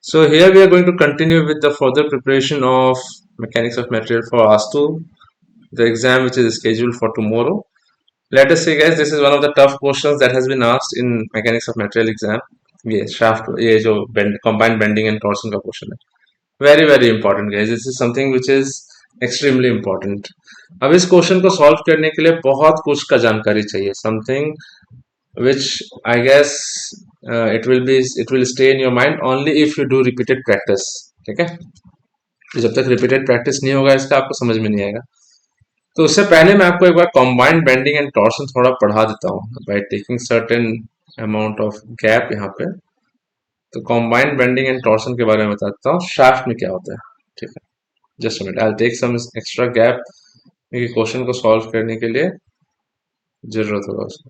So here we are going to continue with the further preparation of mechanics of material for ASTU, the exam which is scheduled for tomorrow. Let us say guys, this is one of the tough questions that has been asked in mechanics of material exam. ये shaft ये जो combined bending and torsion का question है, very important guys. This is something which is extremely important. अब इस question को solve करने के लिए बहुत कुछ का जानकारी चाहिए. Something which I guess it will stay in your mind only if you do repeated practice. ठीक है, तो जब तक रिपीटेड प्रैक्टिस नहीं होगा इसका आपको समझ में नहीं आएगा. तो उससे पहले मैं आपको एक बार कॉम्बाइंड बेंडिंग एंड टॉर्शन थोड़ा पढ़ा देता हूँ by taking certain amount of gap यहाँ पे. तो कॉम्बाइंड बेंडिंग एंड टॉर्शन के बारे में बता देता हूँ, शाफ्ट में क्या होता है. ठीक है, just minute, I take some extra gap question को सॉल्व करने के लिए जरूरत होगा उसको.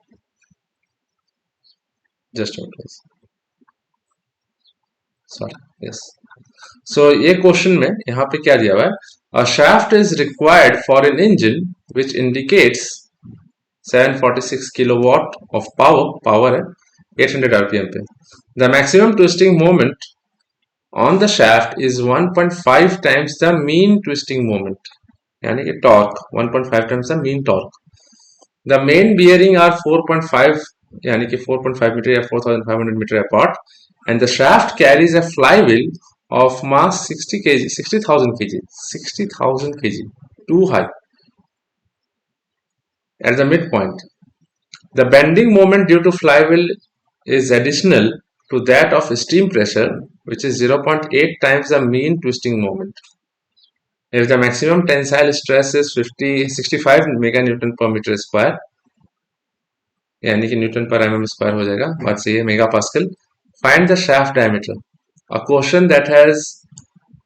Just minute, sorry, yes. So ये क्वेश्चन में यहाँ पे क्या दिया हुआ है, a shaft is required for an engine which indicates 746 kilowatt of power है 800 आरपीएम पे. The maximum twisting moment on the shaft is 1.5 times the mean twisting moment, यानी कि torque 1.5 times the mean torque. The main bearing are 4.5 यानी कि 4.5 metre या 4500 metre apart, and the shaft carries a flywheel of mass 60 kg, 60,000 kg, too high at the midpoint. The bending moment due to flywheel is additional to that of steam pressure, which is 0.8 times the mean twisting moment. If the maximum tensile stress is 65 meganewton per meter square, यानी कि Newton per mm square हो जाएगा, बात सही है, mega pascal. Find the shaft diameter. A question that has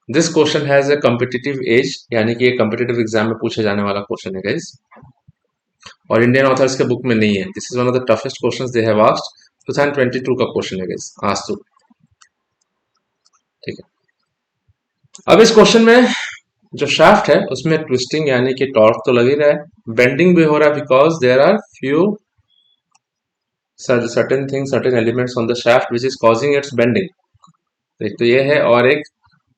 this question has a competitive edge, यानी कि ये competitive exam में पूछे जाने वाला क्वेश्चन है guys, और इंडियन ऑथर्स के बुक में नहीं है. This is one of the toughest questions they have asked. 2022 का क्वेश्चन है guys, आज तो. ठीक है, अब इस क्वेश्चन में जो शाफ्ट है उसमें ट्विस्टिंग यानी कि टॉर्क तो लग ही रहा है, बेंडिंग भी हो रहा है because there are few certain things, certain elements on the shaft which is causing its bending. एक तो ये है, और एक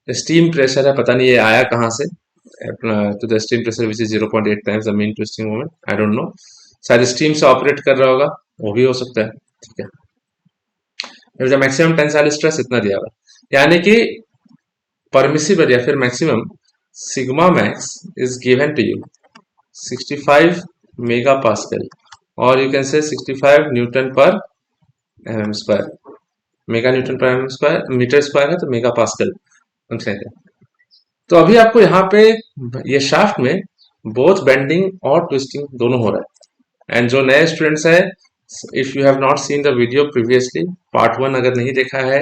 स्टीम प्रेशर है, पता नहीं ये आया कहाँ से. तो the steam pressure which is 0.8 times the mean twisting moment, I don't know, शायद स्टीम से ऑपरेट कर रहा होगा, वो भी हो सकता है. ठीक है, फिर द मैक्सिमम टेंसाइल स्ट्रेस इतना दिया हुआ, यानी कि परमिसिबल या फिर maximum sigma max is given to you 65 mega pascal, और you can say 65 newton per M square. Mega newton per M square, metre square है तो मेगा पास्कल. तो अभी आपको यहाँ पे ये शाफ्ट में बोथ बेंडिंग और ट्विस्टिंग दोनों हो रहा है. एंड जो नए स्टूडेंट्स है, if you have not seen the video previously, part 1 अगर नहीं देखा है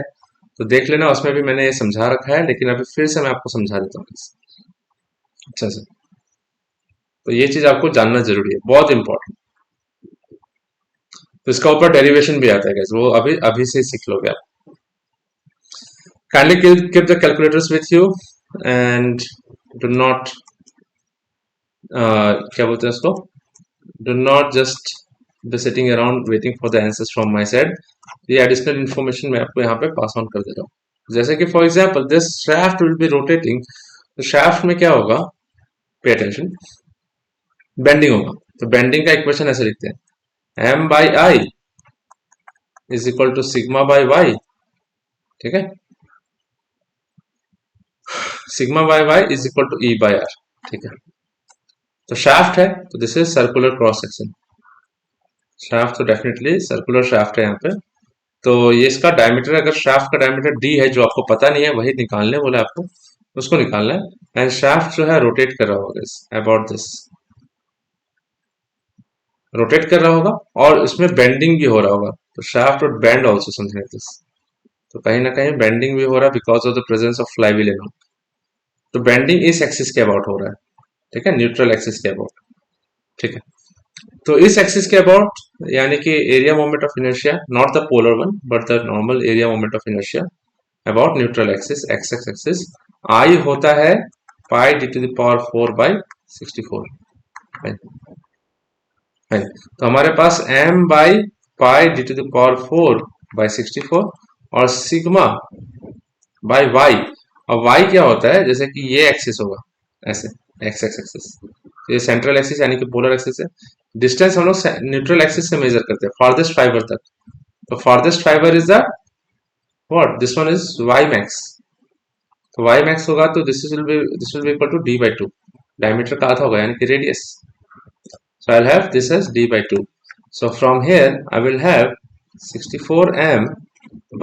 तो देख लेना, उसमें भी मैंने ये समझा रखा है, लेकिन अभी फिर से मैं आपको समझा देता हूँ. अच्छा सर, तो ये चीज आपको जानना जरूरी है, बहुत इंपॉर्टेंट. तो इसका ऊपर डेरिवेशन भी आता है guys, वो अभी अभी से सीख लोगे आप. Kindly keep the calculators with you and do not क्या बोलते हैं उसको, do not just be sitting around waiting for the answers from my side. ये एडिशनल इन्फॉर्मेशन मैं आपको यहाँ पे पास ऑन कर दे रहा हूँ. जैसे कि for example this shaft will be rotating, तो शाफ्ट में क्या होगा, पे अटेंशन, बेंडिंग होगा. तो बेंडिंग का इक्वेशन ऐसे लिखते हैं, m by I is equal to sigma by Y. ठीक है, sigma by Y is equal to E by R. ठीक है, तो शाफ्ट है तो this is circular cross section. Shaft तो डेफिनेटली सर्कुलर शाफ्ट है यहाँ पे. तो ये इसका डायमीटर, अगर शाफ्ट का डायमीटर डी है जो आपको पता नहीं है, वही निकालने बोला आपको, उसको निकालना है. एंड शाफ्ट जो है रोटेट कर रहा होगा अबाउट दिस, रोटेट कर रहा होगा, और इसमें बेंडिंग भी हो रहा होगा. तो shaft would bend also something like this. तो कहीं ना कहीं बेंडिंग भी हो रहा है because of the presence of flywheel in. तो बेंडिंग इस एक्सिस के अबाउट हो रहा है. ठीक है, न्यूट्रल एक्सिस के अबाउट. ठीक है, तो इस एक्सिस के अबाउट यानी कि area moment of inertia, not the polar one but the normal area moment of inertia about neutral axis, x axis, I होता है pi d to the power 4 by 64. तो हमारे पास m by pi d to the power 4 by 64 और sigma by y. और y क्या होता है, जैसे कि ये एक्सिस होगा ऐसे, एक्स एक्स एक्सिस, ये सेंट्रल एक्सिस यानी कि पोलर एक्सिस है। डिस्टेंस हम लोग न्यूट्रल एक्सिस से मेजर करते हैं फारदेस्ट फाइबर तक। तो farthest fibre is the what, this one is Y max. तो वाई मैक्स होगा तो this will be equal to D by two, diameter का आधा होगा यानी कि radius. So I'll have this as d by 2. So from here I will have 64m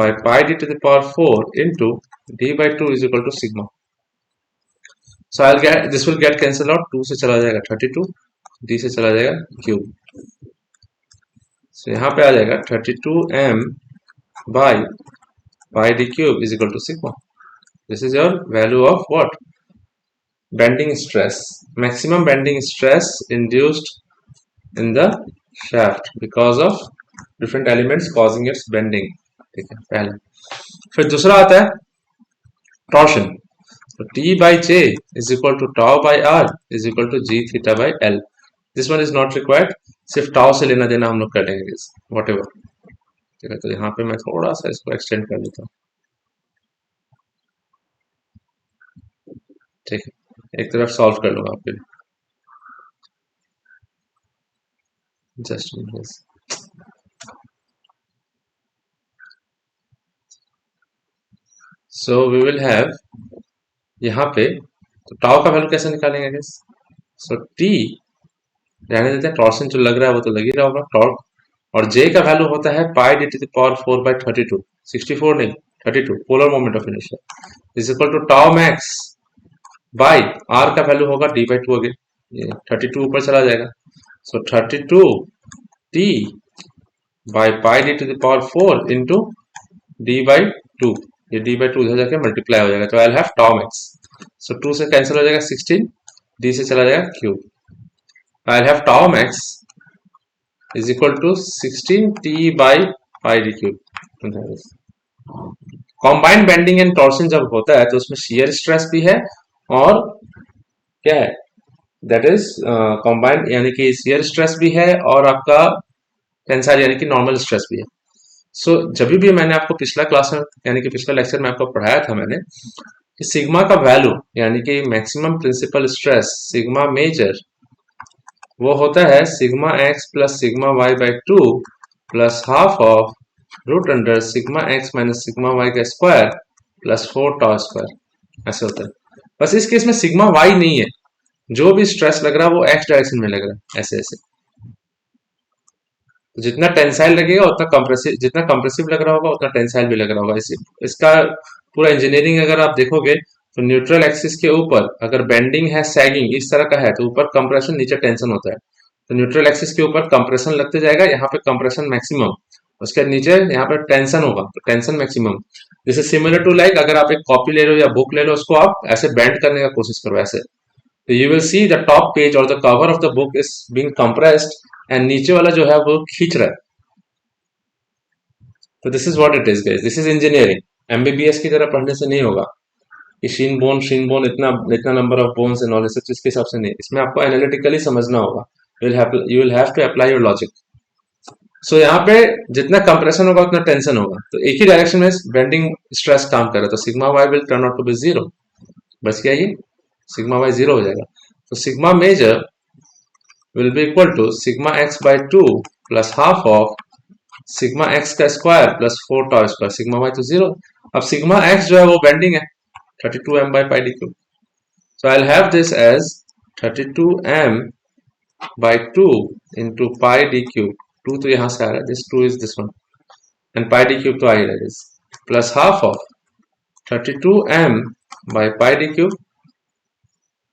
by pi d to the power 4 into d by 2 is equal to sigma. So I'll get, this will get cancelled out, 2 से चला जाएगा 32, d से चला जाएगा cube. So यहाँ पे आ जाएगा 32m by pi d cube is equal to sigma. This is your value of what? Bending stress, maximum bending stress induced in the shaft because of different elements causing its bending। ठीक है पहले। फिर दूसरा आता है torsion. तो T by J is equal to tau by R is equal to G theta by L। This one is not required, सिर्फ tau से लेना देना हम लोग कर लेंगे वॉट एवर। ठीक है, तो यहाँ पे मैं थोड़ा सा इसको एक्सटेंड कर लेता हूँ। ठीक है, एक तरफ सॉल्व कर लूंगा आपके लिए, just so we will have यहाँ पे, तो टाउ का वैल्यू कैसे निकालेंगे गाइस? सो टी रहने देते हैं, टॉर्सन जो लग रहा है वो तो लग ही रहा होगा टॉर्क, और जे का वैल्यू होता है pi d to the power 4 by 32, 64 नहीं 32, polar moment of inertia is equal to tau max by r का वैल्यू होगा डी बाई टू, अगेन ये 32 ऊपर चला जाएगा। So 32 T by pi d to the power 4 into d by two, ये d by two इधर जाके multiply हो जाएगा, तो I have tau max. So 2 से कैंसिल हो जाएगा 16, डी से चला जाएगा cube, I have tau max is equal to 16t by pi d cube। Combined bending and torsion जब होता है तो उसमें शियर स्ट्रेस भी है और क्या है, दैट इज कॉम्बाइंड यानी कि शियर स्ट्रेस भी है और आपका टेंसाइल यानी कि नॉर्मल स्ट्रेस भी है। सो जब भी मैंने आपको पिछला क्लास में यानी कि पिछला लेक्चर में आपको पढ़ाया था मैंने कि सिग्मा का वैल्यू यानी कि maximum principal stress sigma major वो होता है sigma X plus sigma Y by two plus half of root under sigma X minus sigma Y का स्क्वायर प्लस 4 टॉ स्क्वायर, ऐसे होता है। बस इस केस में सिग्मा वाई नहीं है, जो भी स्ट्रेस लग रहा है वो एक्स डायरेक्शन में लग रहा है, ऐसे ऐसे। तो जितना टेंसाइल लगेगा उतना कंप्रेसिव, जितना कंप्रेसिव लग रहा होगा उतना टेंसाइल भी लग रहा होगा। इसका पूरा इंजीनियरिंग अगर आप देखोगे तो न्यूट्रल एक्सिस के ऊपर अगर बेंडिंग है सैगिंग इस तरह का है तो ऊपर कंप्रेशन नीचे टेंशन होता है। तो न्यूट्रल एक्सिस के ऊपर कंप्रेशन लगते जाएगा, यहाँ पे कंप्रेशन मैक्सिमम, उसके नीचे यहाँ पे टेंशन होगा तो टेंशन मैक्सिमम। जैसे सिमिलर टू लाइक अगर आप एक कॉपी ले लो या बुक ले लो, उसको आप ऐसे बेंड करने का कोशिश करो ऐसे, तो you will see the top page और the cover of the book is being compressed and नीचे वाला जो है वो खींच रहा है। तो this is what it is guys, this is engineering. MBBS की तरह पढ़ने से नहीं होगा कि शीन बोन इतना इतना number of bones and all इस चीज के हिसाब से नहीं, इसमें आपको एनालिटिकली समझना होगा, you will have to apply your logic. So यहाँ पे जितना कंप्रेशन होगा उतना टेंशन होगा, तो एक ही डायरेक्शन में बेंडिंग स्ट्रेस काम कर रहा है, तो sigma Y will turn out to be zero. बस क्या ये सिग्मा वाई जीरो हो जाएगा, तो sigma major will be equal to sigma X by two plus half of sigma x का square plus 4 tau square, sigma Y तो zero. अब sigma X जो है वो बेंडिंग है 32m by pi d cube, so I'll have this as 32m by 2 into pi d cube, 2 तो यहाँ से आ रहा है, this 2 is this one and pi d cube तो आ ही रहा है, plus half of 32m by pi d cube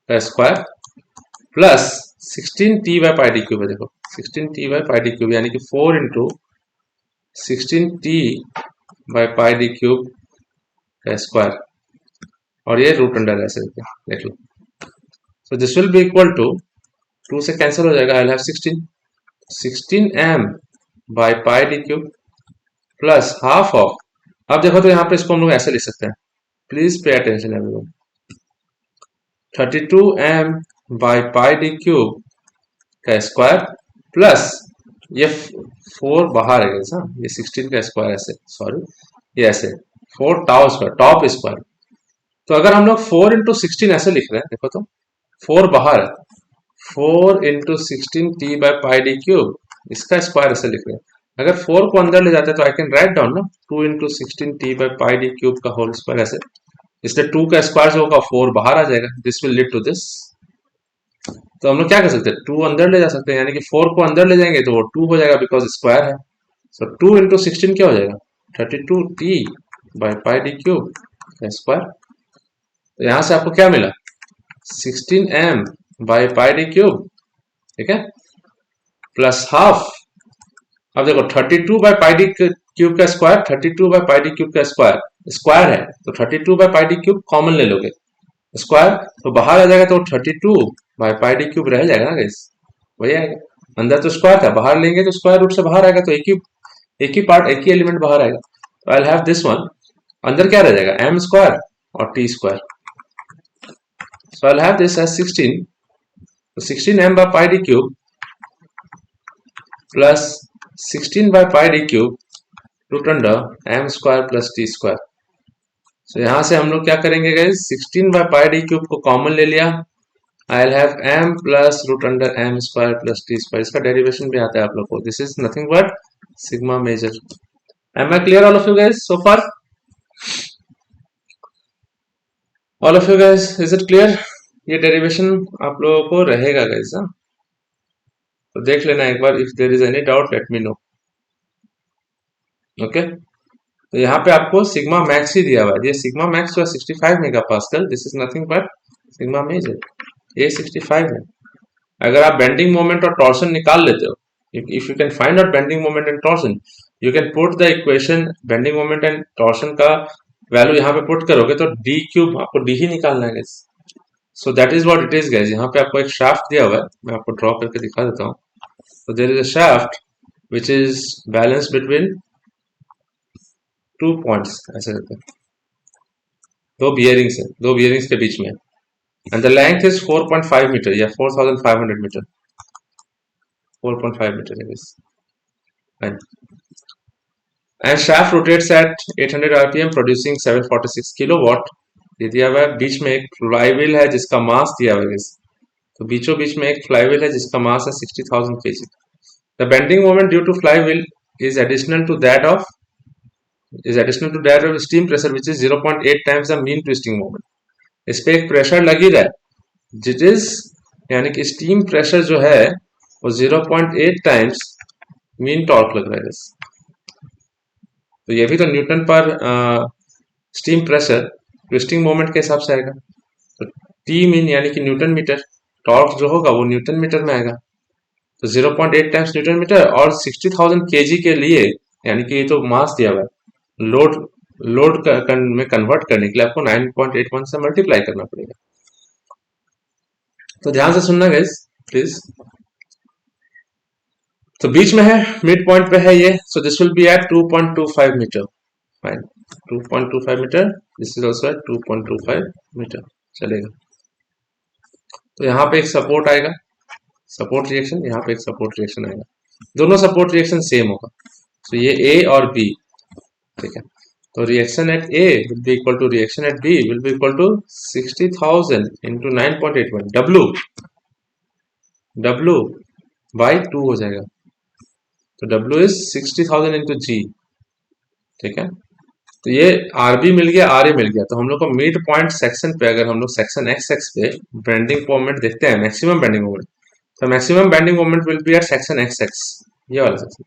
का square plus 16t by pi d cube है, देखो 16t by pi d cube यानी कि 4 into 16t by pi d cube का square और ये रूट अंडर ऐसे देख लो। So this will be equal to 2 से कैंसिल हो जाएगा, I will have 16m by pi D cube plus half of, अब देखो तो यहाँ पे इसको हम लोग ऐसे लिख सकते हैं, please pay attention everyone, 32m bye pi D cube का स्क्वायर प्लस ये 4 बाहर है, ये 16 का स्क्वायर ऐसे, सॉरी ये ऐसे 4 टाउ स्क्वायर, टॉप स्क्वायर। तो अगर हम लोग 4 इंटू 16 ऐसे लिख रहे हैं, देखो तो 4 बाहर है, 4 into 16 T by pi D cube, इसका स्क्वायर ऐसे लिख रहे हैं। अगर 4 को अंदर ले जाते हैं तो आई कैन राइट डाउन ना 2 into 16 T by pi D cube का होल स्क्वायर ऐसे। इसलिए 2 का स्क्वायर जो होगा 4 बाहर आ जाएगा, this will lead to this. तो हम लोग क्या कर सकते हैं, 2 अंदर ले जा सकते हैं, यानी कि 4 को अंदर ले जाएंगे तो वो 2 हो जाएगा बिकॉज स्क्वायर है। सो 2 इंटू 16 क्या हो जाएगा, 32 T by pi D cube square. तो यहां से आपको क्या मिला, 16m by pi D cube, ठीक है, प्लस हाफ। अब देखो 32 बाई पाई डी क्यूब का square, 32 by pi D cube का स्क्वायर स्क्वायर है, तो 32 by pi D cube common ले लोगे, स्क्वायर तो बाहर आ जाएगा, तो 32 बाई पाई डी क्यूब रह जाएगा ना गाइस, वही आएगा। अंदर तो स्क्वायर था, बाहर लेंगे तो स्क्वायर रूट से बाहर आएगा, तो एक ही पार्ट, एक ही एलिमेंट बाहर आएगा। तो आई हैव दिस वन, अंदर क्या रह जाएगा, एम स्क्वायर और T square. So I have this as 16, तो 16m by pi D cube plus 16 by pi D cube root under M square plus T square. So यहां से हम लोग क्या करेंगे guys, 16 by pi D cube को common ले लिया, I'll have m plus root under m square plus t square, इसका डेरिवेशन भी आता है आप लोग को, this is nothing but sigma major. Am I clear all of you guys so far? All of you guys, is it clear? ये derivation आप लोगों को रहेगा guys, हाँ, तो देख लेना एक बार, if there is any doubt let me know. Okay? तो यहाँ पे आपको सिग्मा मैक्स ही दिया हुआ है, ये सिग्मा मैक्स जो है 65 megapascal, this is nothing but sigma major, ये 65 है। अगर आप बेंडिंग मोमेंट और टॉर्सन निकाल लेते हो, if you can find out bending moment and torsion, you can put the equation bending moment and torsion का वैल्यू यहाँ पे पुट करोगे तो डी क्यूब, आपको डी ही निकालना है guys. So that is what it is guys. यहाँ पे आपको एक शाफ्ट दिया हुआ है, मैं आपको ड्रॉ करके दिखा देता हूँ। तो there is a shaft which is balance between 2 points, ऐसे करके दो बियरिंग्स के बीच में, and the length is 4.5 meter या 4500 meter, 4.5 meter is and shaft rotates at 800 rpm producing 746 kilowatt। ये दिया हुआ है, बीच में एक फ्लाईव्हील है जिसका मास दिया हुआ है, तो बीचों बीच में एक फ्लाईव्हील है जिसका मास है 60,000 kg। The bending moment due to flywheel is additional to that of steam pressure which is 0.8 times the mean twisting moment। इस पे एक प्रेशर लग ही रहा है, जिट इज यानी कि स्टीम प्रेशर जो है वो 0.8 टाइम्स मीन टॉर्क लग रहा है। तो ये भी तो न्यूटन पर स्टीम प्रेशर ट्विस्टिंग मोमेंट के हिसाब से आएगा, तो टी मीन यानी कि न्यूटन मीटर, टॉर्क जो होगा वो न्यूटन मीटर में आएगा, तो 0.8 टाइम्स न्यूटन मीटर, और 60,000 kg के लिए यानी कि ये तो मास दिया हुआ है, लोड में कन्वर्ट करने के लिए आपको 9.81 से मल्टीप्लाई करना पड़ेगा। तो ध्यान से सुनना गाइस प्लीज। तो बीच में है, मिड पॉइंट पे है ये, so this will be at 2.25 metre, fine, 2.25 metre, this is also at 2.25 metre, चलेगा। तो यहाँ पे एक सपोर्ट आएगा, सपोर्ट रिएक्शन, यहाँ पे एक सपोर्ट रिएक्शन आएगा, दोनों सपोर्ट रिएक्शन सेम होगा, तो ये ए और बी, ठीक है। तो reaction at A will be equal to reaction at B will be equal to 60,000 into 9.81, W by 2 हो जाएगा, तो डब्ल्यू इज 60,000 इंटू जी, ठीक है। तो ये आर बी मिल गया, आर ए मिल गया, तो हम लोग को मिड पॉइंट सेक्शन पे, अगर हम लोग सेक्शन एक्स एक्स पे बेंडिंग मोमेंट देखते हैं, मैक्सिमम बेंडिंग मोमेंट, तो maximum bending moment will be at section X X, ये वाला सेक्शन,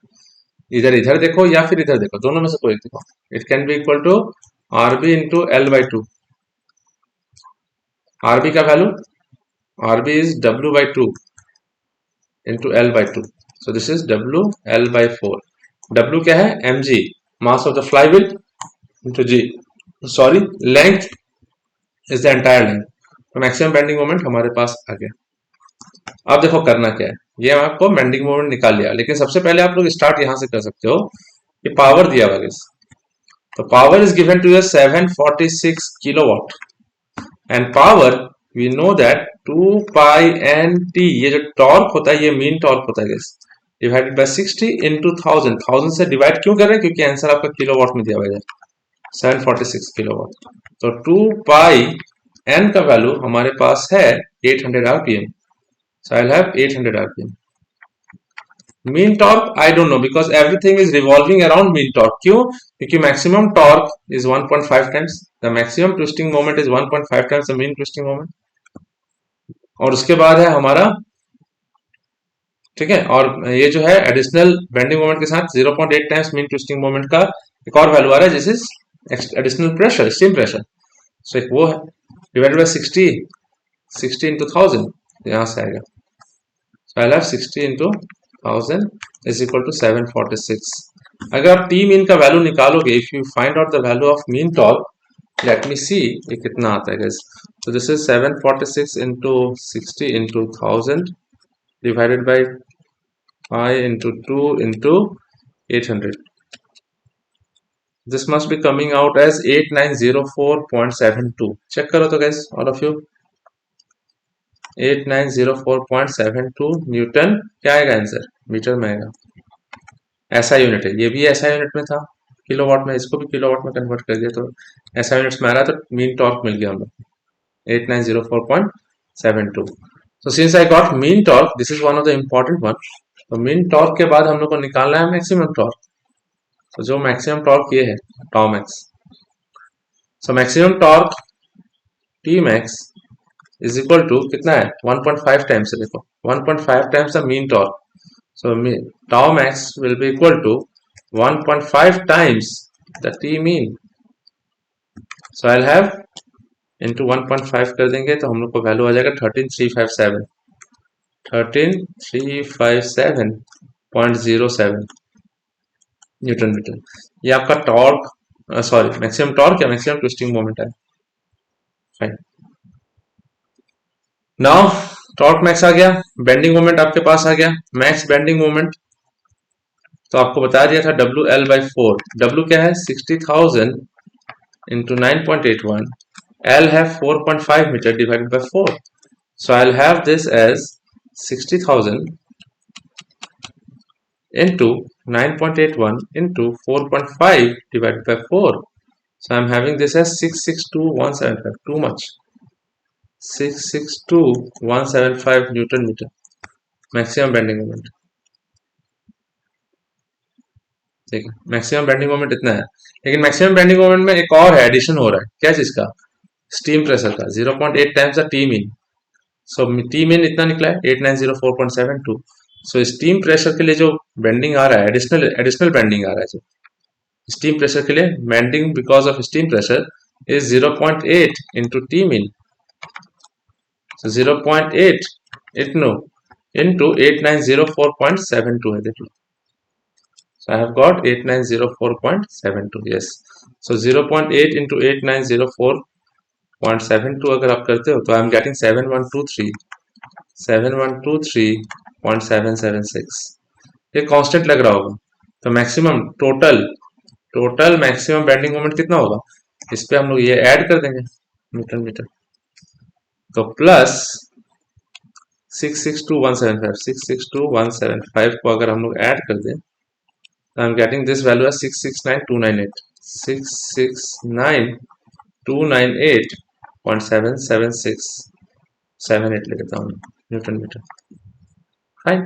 इधर देखो या फिर इधर देखो, दोनों में से कोई देखो, it can be equal to R B into L by 2। R B का value, R B is W by 2 into L by 2, so this is W L by 4। W क्या है, M G, mass of the flywheel, into G, sorry length is the entire length, तो maximum bending moment हमारे पास आ गया। अब देखो करना क्या है, ये आपको बेंडिंग मोमेंट निकाल लिया, लेकिन सबसे पहले आप लोग स्टार्ट यहां से कर सकते हो, ये पावर दिया हुआ है, तो power is given to 746 kilowatt, and power we know that 2 pi N T, ये जो टॉर्क होता है ये मीन टॉर्क होता है, डिवाइडेड बाय 60 इंटू 1000 से डिवाइड क्यों कर रहे हैं, क्योंकि आंसर आपका किलोवाट में दिया हुआ है, 746 किलोवाट। तो 2 पाई एन का वैल्यू हमारे पास है 800 RPM. So I have 800 RPM. Mean torque I don't know because everything is revolving around mean torque. क्यों? क्योंकि maximum torque is 1.5 times the maximum twisting moment is 1.5 times the mean twisting moment. और उसके बाद है हमारा, ठीक है, और ये जो है एडिशनल बेंडिंग मोमेंट के साथ 0.8 टाइम्स मीन ट्विस्टिंग मोमेंट का एक और वैल्यू आ रहा है, जिस is additional pressure, steam pressure. So एक वो है डिवाइडेड बाय 60 इंटू 1000, यहां से आएगा। So I have 60 into 1000 is equal to 746। अगर आप टी मीन का वैल्यू निकालोगे, if you find out the value of mean torque, let me see ये कितना आता है गाइस। तो this is 746 into 60 into 1000 divided by 5 into 2 into 800. This must be coming out as 8904.72. Check करो तो guys, all of you. 8904.72 Newton क्या आएगा answer? Metre में आएगा। ऐसा यूनिट है, ये भी ऐसा यूनिट में था, किलोवाट में, इसको भी किलोवाट में कन्वर्ट कर दिया, तो ऐसा यूनिट्स में आ रहा है, तो मीन टॉर्क मिल गया हमें 8904.72। So since I got mean torque, this is one of the important one. तो मीन टॉर्क के बाद हम लोग को निकालना है मैक्सिमम टॉर्क। तो जो मैक्सिमम टॉर्क ये है tau max. So maximum torque T max is equal to कितना है? 1.5 टाइम्स है, देखो 1.5 times the mean torque. So tau max will be equal to 1.5 times the T mean. So I have into 1.5 कर देंगे तो हम लोग को वैल्यू आ जाएगा 13357 13357.07 न्यूटन मीटर। ये आपका टॉर्क, सॉरी मैक्सिमम टॉर्क या मैक्सिमम ट्विस्टिंग मोमेंट है। फाइन। नाउ टॉर्क मैक्स आ गया, बेंडिंग मोमेंट आपके पास आ गया, मैक्स बेंडिंग मोमेंट तो आपको बता दिया था WL/4। W क्या है? 60,000 इंटू 9.81, L है 4.5 metre divided by 4। So I have this as 60,000 into 9.81 into 4.5 divided by 4. So I am having this as 662,175. Too much. 662,175 Newton meter. Maximum bending moment. ठीक है, मैक्सिमम बेंडिंग मोमेंट इतना है, लेकिन maximum bending moment में एक और है, addition हो रहा है। क्या चीज का? स्टीम प्रेशर का 0.8 times the T mean. So T mean इतना निकला है 8904.72। सो स्टीम प्रेशर के लिए जो बेंडिंग आ रहा है, एडिशनल बेंडिंग आ रहा है, जो स्टीम प्रेशर के लिए bending because of steam pressure is 0.8 into T mean. 0.8 into 8904.72 है, देखो। So I have got 8904.72, yes. So 0.8 into 8904.72 अगर आप करते हो तो I am getting 7123.776। ये कांस्टेंट लग रहा होगा। तो maximum total maximum bending moment कितना होगा? इस पे हम लोग ये ऐड कर देंगे न्यूटन मीटर। तो प्लस 662,175 को अगर हम लोग ऐड कर दें तो I am getting this value है 669,298 669,298.77678 ले लेता हूँ न्यूटन मीटर। फाइन।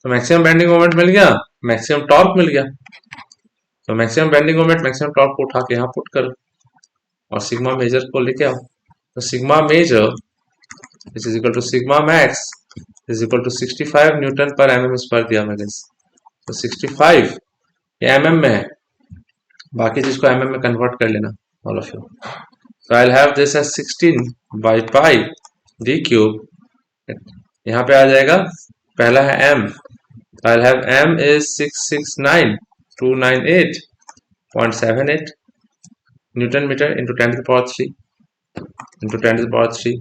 तो मैक्सिमम बेंडिंग मोमेंट मिल गया, मैक्सिमम टॉर्क मिल गया। तो maximum bending moment maximum torque को उठा के यहाँ पुट करो और सिग्मा मेजर को लेके आओ। तो sigma major is equal to sigma max is equal to 65 newton per mm square दिया मैंने। तो 65 ये mm में है, बाकी चीज को mm में कन्वर्ट कर लेना ऑल ऑफ यू। तो I have this as 16 by pi D cube. यहाँ पे आ जाएगा, पहला है m, तो I have m is 669,298.78 newton metre into 10 to the power 3 into 10 to the power 3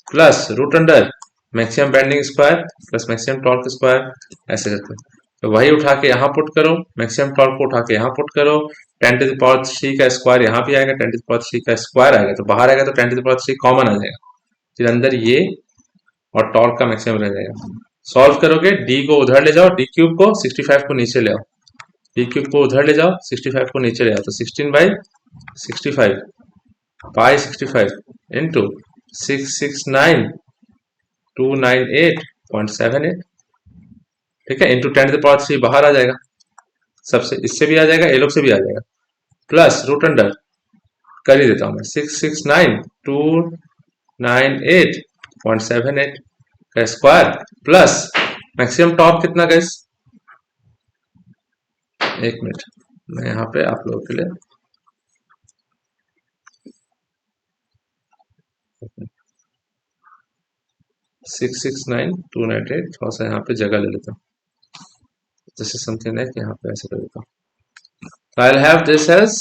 plus root under maximum bending square plus maximum torque square, ऐसे करके। तो वही उठा के यहाँ पुट करो, मैक्सिमम टॉर्क को उठा के यहाँ पुट करो, 10 टू द पावर 3 का स्क्वायर यहाँ भी आएगा, 10 टू द पावर 3 का स्क्वायर आएगा, तो बाहर आएगा तो 10 टू द पावर 3 कॉमन आ जाएगा, फिर अंदर ये और टॉर्क का मैक्सिमम रह जाएगा। सॉल्व करोगे, डी को उधर ले जाओ, डी क्यूब को 65 को नीचे ले आओ, डी क्यूब को उधर ले जाओ, 65 को नीचे ले आओ, तो 16/65 पाई 65 इंटू 669,298.78, ठीक है, इंटू 10⁻³ बाहर आ जाएगा, सबसे इससे भी आ जाएगा, ये लोग से भी आ जाएगा, प्लस रूट अंडर कर ही देता हूं मैं 669,298.78 का स्क्वायर प्लस मैक्सिमम टॉप कितना गैस, एक मिनट मैं यहाँ पे आप लोगों के लिए 669,298 थोड़ा सा यहाँ पे जगह ले लेता हूँ, जैसे समथिंग लाइक यहाँ पे ऐसे कर देता हूँ, आई हैव दिस एज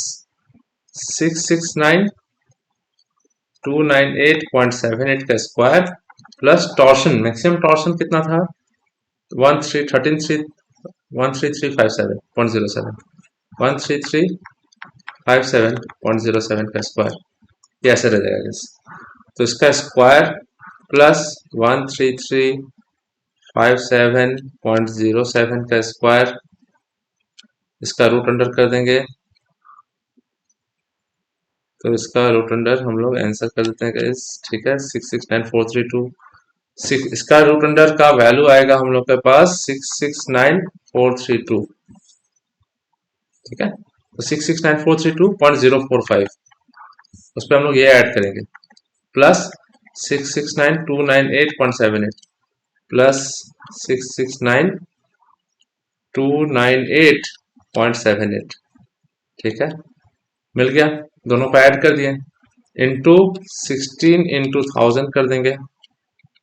669,298.78 का square plus torsion, maximum torsion कितना था 13357.07 13357.07 का स्क्वायर, ये ऐसे रह जाएगा, तो इसका स्क्वायर प्लस 13357.07 का स्क्वायर, इसका रूट अंडर कर देंगे, तो इसका रूट अंडर हम लोग आंसर कर देते हैं गाइस, ठीक है, 669,432, इसका रूट अंडर का वैल्यू आएगा हम लोग के पास 669,432, ठीक है, तो 669,432.045, उस पर हम लोग ये ऐड करेंगे, प्लस 669,298.78 प्लस 669,298.78, ठीक है, मिल गया, दोनों को ऐड कर दिए, इंटू 16 इंटू 1000 कर देंगे,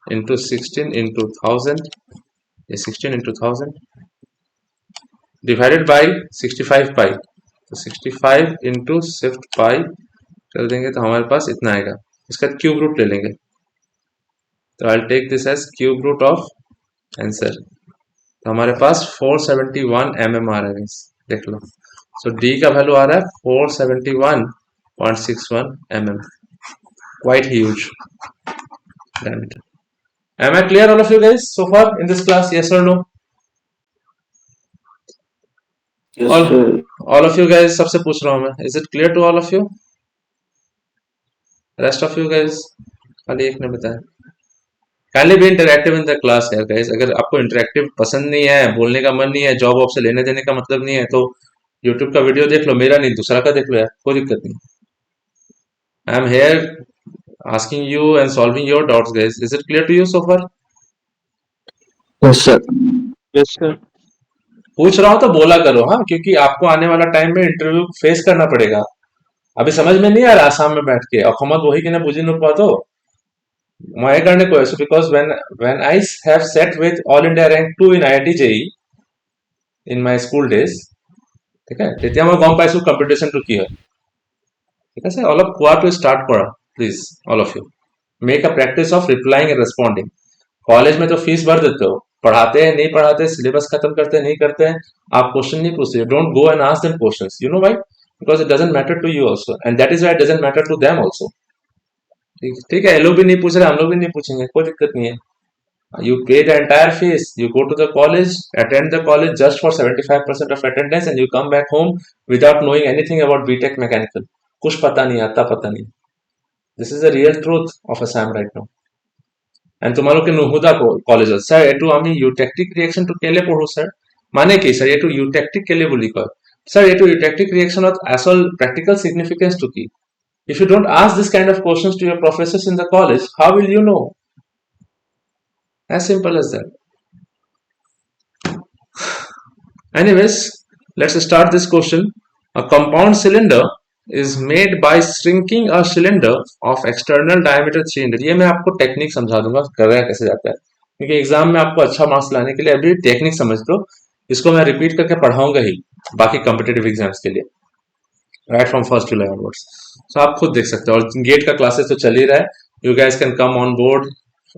इंटू 16 इंटू 1000, ये 16 इंटू 1000 डिवाइडेड बाई 65 पाई, तो 65 इंटू शिफ्ट पाई कर देंगे, तो हमारे पास इतना आएगा, इसका क्यूब रूट ले लेंगे, तो I take this as cube root of answer, तो हमारे पास 471 mm आ रहा है, देख लो, सो डी का वैल्यू आ रहा है 471.61 mm, quite huge diameter. Am I clear all of you guys so far in this class? Yes or no? Yes, sir. All of you guys, सबसे पूछ रहा हूँ मैं, is it clear to all of you? Rest of you guys, खाली एक ने बताया, kindly be interactive in the class यार guys, अगर आपको interactive पसंद नहीं है, बोलने का मन नहीं है, जॉब वॉब से लेने देने का मतलब नहीं है, तो YouTube का वीडियो देख लो, मेरा नहीं दूसरा का देख लो यार, कोई दिक्कत नहीं, I am here asking you and solving your doubts guys. Is it clear to you so far? Yes, sir. Yes, sir. पूछ रहा हूं तो बोला करो, हाँ, क्योंकि आपको आने वाला टाइम में इंटरव्यू फेस करना पड़ेगा, अभी समझ में नहीं आ रहा आसाम में बैठ के अखमत वही कि ना बुझी नु पातो मैं करने को है, because when I have sat with all India rank 2 in IIT JEE in my school days, ঠিক আছে, তেতিয়া মই গম পাইছো কম্পিটিশনটো কি হয়, ঠিক আছে, অলপ কোৱাটো স্টাर्ट কৰা please all of you, make a practice of replying and responding, college में तो फीस भर देते हो, पढ़ाते हैं नहीं पढ़ाते, सिलेबस खत्म करते हैं नहीं करते हैं, आप क्वेश्चन नहीं पूछते, don't go and ask them questions, you know why, because it doesn't matter to you also and that is why it doesn't matter to them also, ठीक है, ये लोग भी नहीं पूछ रहे, हम लोग भी नहीं पूछेंगे, कोई दिक्कत नहीं है, you pay the entire fees, you go to the college, attend the college just for 75% of attendance and you come back home without knowing anything about BTech mechanical, कुछ पता नहीं, आता पता नहीं, this is the real truth of Assam right now. And তোমালোকে নুহুদা কলেজত sir এটু আমি ইউটেকটিক ৰিয়েকচনটো কেলে পঢ়ো স্যার, মানে কি স্যার এটু ইউটেকটিক কেলে বুলি কয় স্যার, এটু ইউটেকটিক ৰিয়েকচনত আসল প্ৰ্যাকটিকেল সিগনিফিকেন্সটো কি, if you don't ask this kind of questions to your professors in the college, how will you know? As simple as that. Anyways, let's start this question. A compound cylinder is made by shrinking a cylinder of external diameter 300. ये मैं आपको technique समझा दूंगा करना कैसे जाता है, क्योंकि एग्जाम में आपको अच्छा मार्क्स लाने के लिए अभी टेक्निक समझ लो, इसको मैं रिपीट करके पढ़ाऊंगा ही बाकी कॉम्पिटेटिव एग्जाम्स के लिए, राइट फ्रॉम 1 जुलाई ऑनवर्ड्स, तो आप खुद देख सकते हो, और गेट का क्लासेस तो चल ही रहा है, you guys can come on board,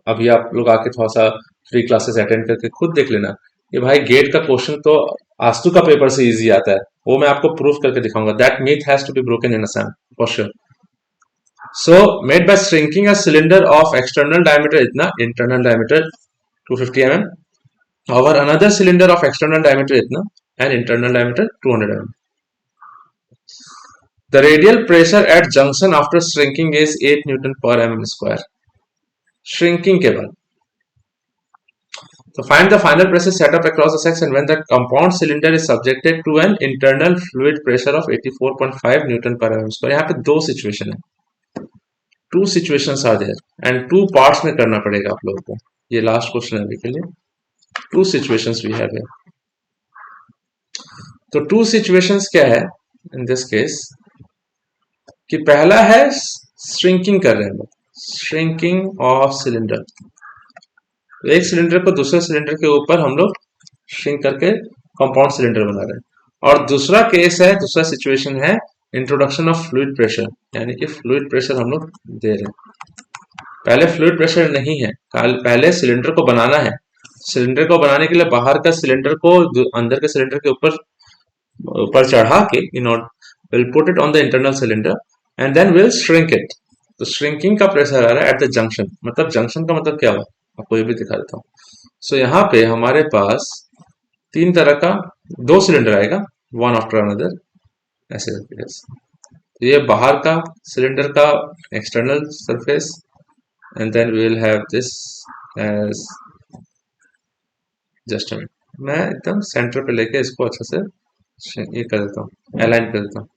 अभी आप लोग आके थोड़ा सा फ्री क्लासेस अटेंड करके खुद देख लेना, ये भाई गेट का क्वेश्चन तो आस्तु का पेपर से इजी आता है, वो मैं आपको प्रूफ करके दिखाऊंगा, that myth has to be broken in Assam for sure. So made by shrinking a cylinder of external diameter इतना, internal diameter 250 mm over another cylinder of external diameter इतना and internal diameter 200 mm. The radial pressure at junction after shrinking is 8 Newton per mm square. Shrinking के बाद so find the final pressure set up across the section when the compound cylinder is subjected to an internal fluid pressure of 84.5 Newton per mm square. यहाँ पे दो situation है, two situations are there and two parts में करना पड़ेगा आप लोगों को. ये लास्ट क्वेश्चन है अभी के लिए. Two situations we have here. तो टू सिचुएशंस क्या है इन दिस केस कि पहला है श्रिंकिंग कर रहे हैं, श्रिंकिंग ऑफ सिलेंडर. तो एक सिलेंडर को दूसरे सिलेंडर के ऊपर हम लोग श्रिंक करके कंपाउंड सिलेंडर बना रहे हैं. और दूसरा केस है, दूसरा सिचुएशन है इंट्रोडक्शन ऑफ फ्लूइड प्रेशर, यानी कि फ्लूइड प्रेशर हम लोग दे रहे हैं. पहले फ्लूइड प्रेशर नहीं है, पहले सिलेंडर को बनाना है. सिलेंडर को बनाने के लिए बाहर का सिलेंडर को अंदर के सिलेंडर के ऊपर चढ़ा के will put it on the internal cylinder and then will shrink it. तो श्रिंकिंग का प्रेशर आ रहा है एट द जंक्शन. मतलब जंक्शन का मतलब क्या हुआ आपको ये भी दिखा देता हूँ. सो यहाँ पे हमारे पास तीन तरह का दो सिलेंडर आएगा, वन आफ्टर अनदर ऐसे करके. तो ये बाहर का सिलेंडर का external surface and then we will have this as just मैं एकदम सेंटर पे लेके इसको अच्छे से ये कर देता हूँ, अलाइन कर देता हूँ.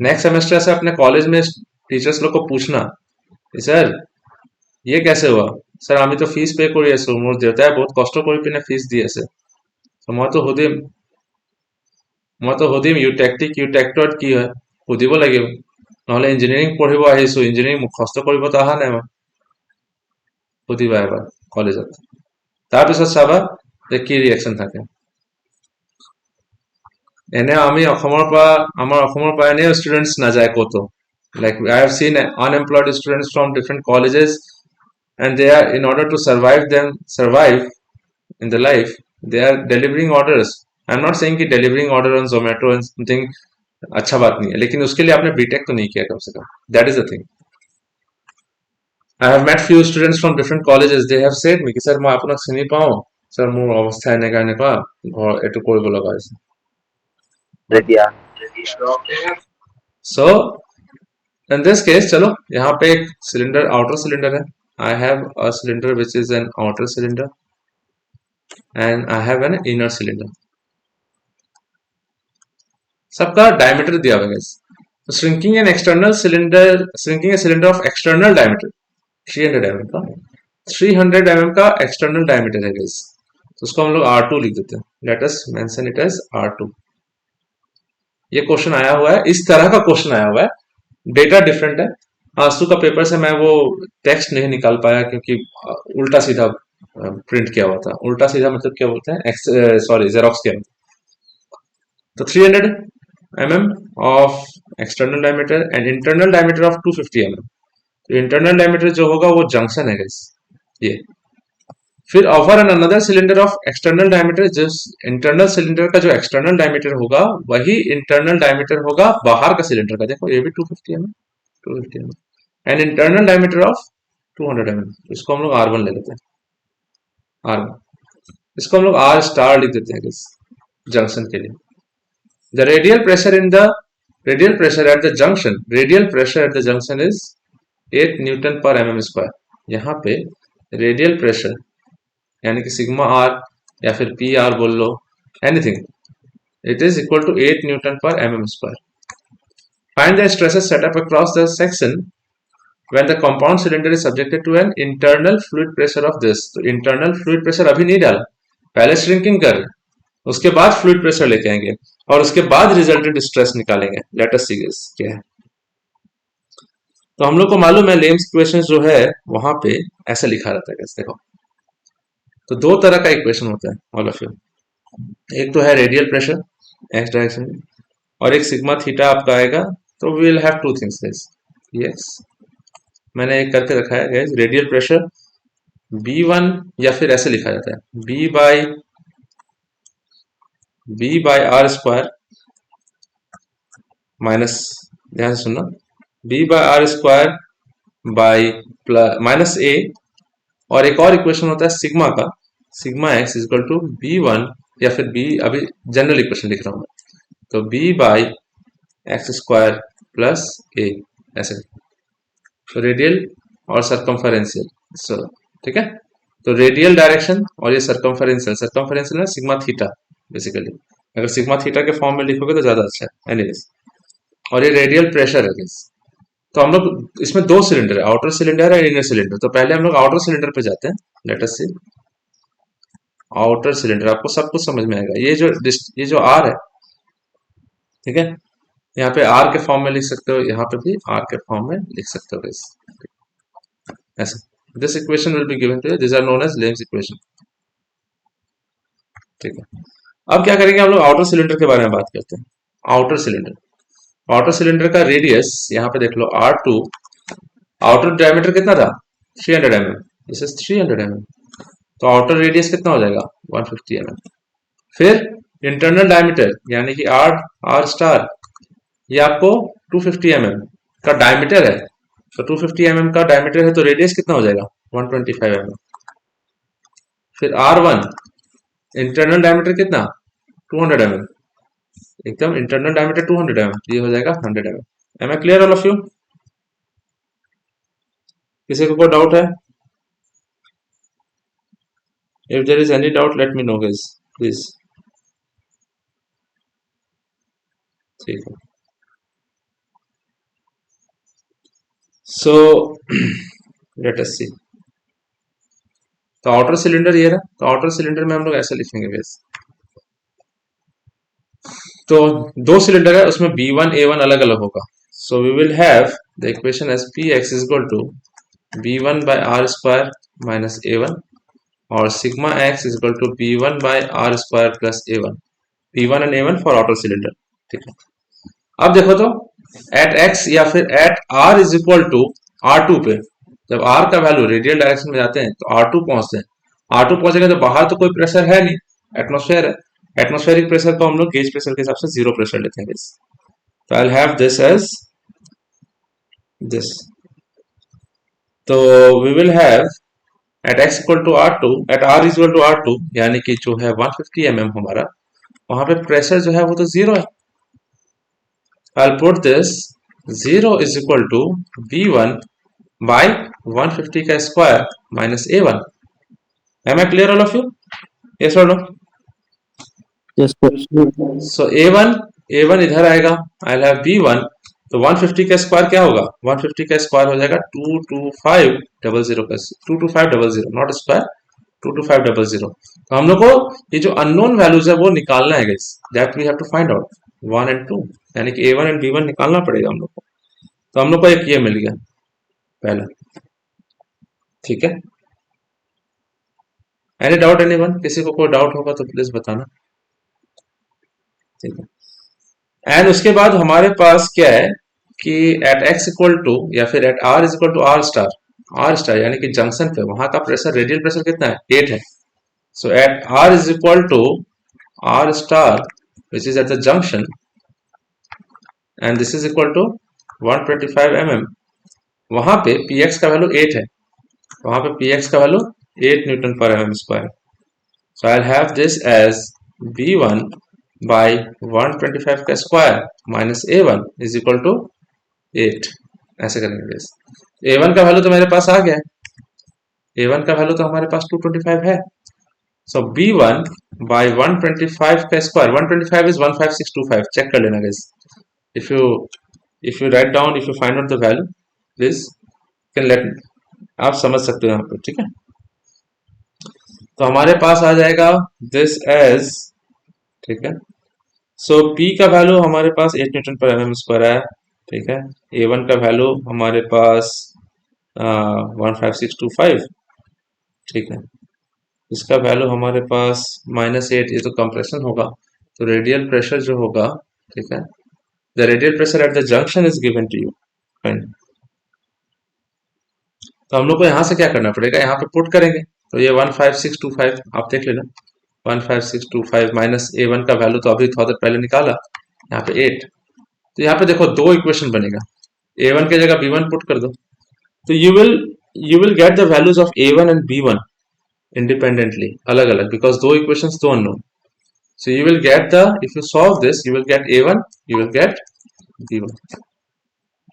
नेक्स्ट सेमेस्टर से अपने कॉलेज में टीचर्स लोग को पूछना, सर ये कैसे हुआ, স্যার আমি তো ফিস পে কৰি আছো, মোৰ দেউতাই বহুত কষ্ট কৰি পিনে ফিস দি আছে. মইতো সুধিম ইউ টেকটত কি হয় সুধিব লাগিব, নহলে ইঞ্জিনিয়াৰিং পঢ়িব আহিছো, ইঞ্জিনিয়াৰিং মুখস্থ কৰিবতো অহা নাই. মই সুধিবা এবাৰ কলেজত, তাৰপিছত চাবা যে কি ৰিয়েকশ্যন থাকে. এনে আমি আমাৰ অসমৰ পৰা এনে ষ্টুডেন্টস নাযায় কতো. Like I have seen unemployed students from different colleges and they are in order to survive in the life they are delivering orders. I'm not saying कि delivering order on Zomato and something अच्छा बात नहीं है, लेकिन उसके लिए आपने BTech तो नहीं किया कम से कम. That is the thing. I have met few students from different colleges. They have said me कि सर मैं आपनक চিনি পাওঁ, सर মোৰ অৱস্থা এনেকুৱা ঘৰ এটো কৰিব লগা হৈছে. So in this case चलो यहाँ पे एक सिलेंडर आउटर सिलेंडर है. I have a cylinder which is an outer cylinder and I have an inner cylinder. सबका डायमीटर दिया हुआ है. So shrinking a cylinder of external diameter 300 mm का 300 mm का external diameter है guys. तो उसको हम लोग R2 लिख देते हैं. Let us mention it as R2. ये क्वेश्चन आया हुआ है, इस तरह का क्वेश्चन आया हुआ है. डेटा डिफरेंट है. आंसू का पेपर से मैं वो टेक्स्ट नहीं निकाल पाया क्योंकि उल्टा सीधा प्रिंट किया हुआ था. उल्टा सीधा मतलब क्या बोलते हैं, सॉरी जेरोक्स किया. तो 300 mm of external diameter and internal diameter of 250 mm. तो इंटरनल डायमीटर जो होगा वो जंक्शन है गाइस ये. फिर over and another cylinder of external diameter, जो इंटरनल सिलेंडर का जो एक्सटर्नल डायमीटर होगा वही इंटरनल डायमीटर होगा बाहर का सिलेंडर का. देखो ये भी 250 mm and internal diameter of 200 mm. इसको हम लोग R1 ले लेते हैं. R1 इसको हम लोग R स्टार लिख देते हैं जंक्शन के लिए. The radial pressure at the junction is 8 newton per mm square. यहाँ पे रेडियल प्रेशर यानी कि सिग्मा R या फिर पी आर बोल लो, anything, it is equal to 8 newton per mm square. Find the stresses set up across the section when the compound cylinder is subjected to an internal fluid pressure of this. तो internal fluid pressure अभी नहीं डाला, पहले shrinking कर, उसके बाद fluid pressure लेके आएंगे और उसके बाद resultant stress निकालेंगे. Let us see this क्या है. तो हम लोग को मालूम है लेम्स इक्वेशन जो है वहां पे ऐसा लिखा रहता है. देखो तो दो तरह का इक्वेशन होता है ऑल ऑफ यू. एक तो है रेडियल प्रेशर एक्स डायरेक्शन में और एक सिग्मा थीटा आपका आएगा. तो we will have two things guys. Yes मैंने एक करके रखा है गाइस. रेडियल प्रेशर B1 या फिर ऐसे लिखा जाता है B by R square minus, ध्यान से सुनना, B by R square by minus A. और एक और इक्वेशन होता है सिग्मा का sigma X is equal to B one, या फिर बी, अभी जनरल इक्वेशन लिख रहा हूँ मैं, तो B by X square plus A, ऐसे। तो रेडियल और सरकमफेरेंशियल, सो ठीक है। तो रेडियल डायरेक्शन और ये सरकमफेरेंशियल, सरकमफेरेंशियल ना सिग्मा थीटा बेसिकली, अगर सिग्मा थीटा के फॉर्म में लिखोगे तो ज्यादा अच्छा है एनीवेज। और ये रेडियल प्रेशर है guys। तो हम लोग इसमें दो सिलेंडर है, आउटर सिलेंडर और इनर सिलेंडर। तो पहले हम लोग आउटर सिलेंडर पे जाते हैं, लेट अस सी आउटर सिलेंडर, आपको सब कुछ समझ में आएगा। ये जो आर है, ठीक है, यहाँ पे आर के फॉर्म में लिख सकते हो, यहाँ पे भी आर के फॉर्म में लिख सकते हो guys, ऐसे। This equation will be given to you, this are known as Lame's equation, ठीक है। अब क्या करेंगे हम लोग, आउटर सिलेंडर के बारे में बात करते हैं। आउटर सिलेंडर, आउटर सिलेंडर का रेडियस यहाँ पे देख लो R2, आउटर डायमीटर कितना था 300 mm, दिस इज 300 mm, तो आउटर रेडियस कितना हो जाएगा 150 mm। फिर इंटरनल डायमीटर यानी कि R स्टार, ये आपको 250 mm का डायमीटर है, तो 250 mm का डायमीटर है तो रेडियस कितना हो जाएगा 125 mm। फिर R1 इंटरनल डायमीटर कितना 200 mm, एकदम इंटरनल डायमीटर 200 mm, ये हो जाएगा 100 mm। Am I clear all of you? किसी को कोई डाउट है? If there is any doubt let me know guys please, ठीक है। सो लेट अस सी, तो आउटर सिलेंडर ये रहा, तो आउटर सिलेंडर में हम लोग ऐसे लिखेंगे गाइस, तो दो सिलेंडर है उसमें B1 A1 अलग अलग होगा, so we will have the equation as Px is equal to B1 by R square minus A1 और sigma x is equal to B1 by R square plus A1, B1 and A1 for outer cylinder, ठीक है। अब देखो तो at x या फिर at R is equal to R2 पे, जब R का वैल्यू रेडियल डायरेक्शन में जाते हैं तो R2 पहुंचते हैं, R2 पहुंचेगा तो बाहर तो कोई प्रेशर है नहीं, एटमॉस्फेयर है, एटमॉस्फेरिक प्रेशर को हम लोग गेज प्रेशर के हिसाब से जीरो प्रेशर लेते हैं। तो I have this as this, तो we will have at x equal to R2, at R equal to R2 यानी कि जो है 150 mm हमारा, वहां पे प्रेशर जो है वो तो जीरो है। I'll put this 0 is equal to B1 by 150 का square minus A1। Am I clear all of you? Yes or no? Yes, sir. So A1 इधर आएगा, I'll have B1, तो 150 का स्क्वायर क्या होगा 150 का स्क्वायर हो जाएगा 22500 का 22500 नॉट स्क्वायर 22500। तो हम लोग को ये जो अननोन वैल्यूज है वो निकालना है guys, that we have to find out 1 and 2, यानी कि A1 एंड B1 निकालना पड़ेगा हम लोग को। तो हम लोग को एक ये मिल गया पहला, ठीक है। Any doubt anyone? किसी को कोई डाउट होगा तो प्लीज बताना, ठीक है। एंड उसके बाद हमारे पास क्या है कि एट x इक्वल टू या फिर at R is equal to R star यानी कि जंक्शन पे वहां का प्रेशर, रेडियल प्रेशर कितना है 8 है। So at R is equal to R star which is at the junction and this is equal to 125 mm, वहां पे Px का वैल्यू 8 है, वहां पे Px का value 8 newton per mm square. So I have this as B1 by 125 का square minus A1 is equal to 8, ऐसे करेंगे। A1 का वैल्यू तो मेरे पास आ गया है, A1 का वैल्यू तो हमारे पास 225 है। सो B1 बाई 125 का स्क्वायर, 125 इज 15625, चेक कर लेना guys, if you write down, if you find out the value please can let, आप समझ सकते हो यहाँ पे, ठीक है। तो हमारे पास आ जाएगा दिस एज, ठीक है। सो P का वैल्यू हमारे पास 8 न्यूटन पर mm स्क्वायर है, ठीक है। A1 का वैल्यू हमारे पास 15625, ठीक है। इसका वैल्यू हमारे पास -8, ये तो कंप्रेशन होगा, तो रेडियल प्रेशर जो होगा, ठीक है, the radial pressure at the junction is given to you. तो हम लोग को यहाँ से क्या करना पड़ेगा, यहाँ पे पुट करेंगे, तो ये 15625 आप देख लेना, 15625 माइनस A1 का वैल्यू तो अभी थोड़ा देर पहले निकाला, यहाँ पे 8, तो यहाँ पे देखो दो इक्वेशन बनेगा, A1 की जगह B1 पुट कर दो, तो you will get the values of A1 and B1 independently, अलग अलग, because दो equations दो unknown. So you will get the, if you solve this, you will get a1, you will get b1.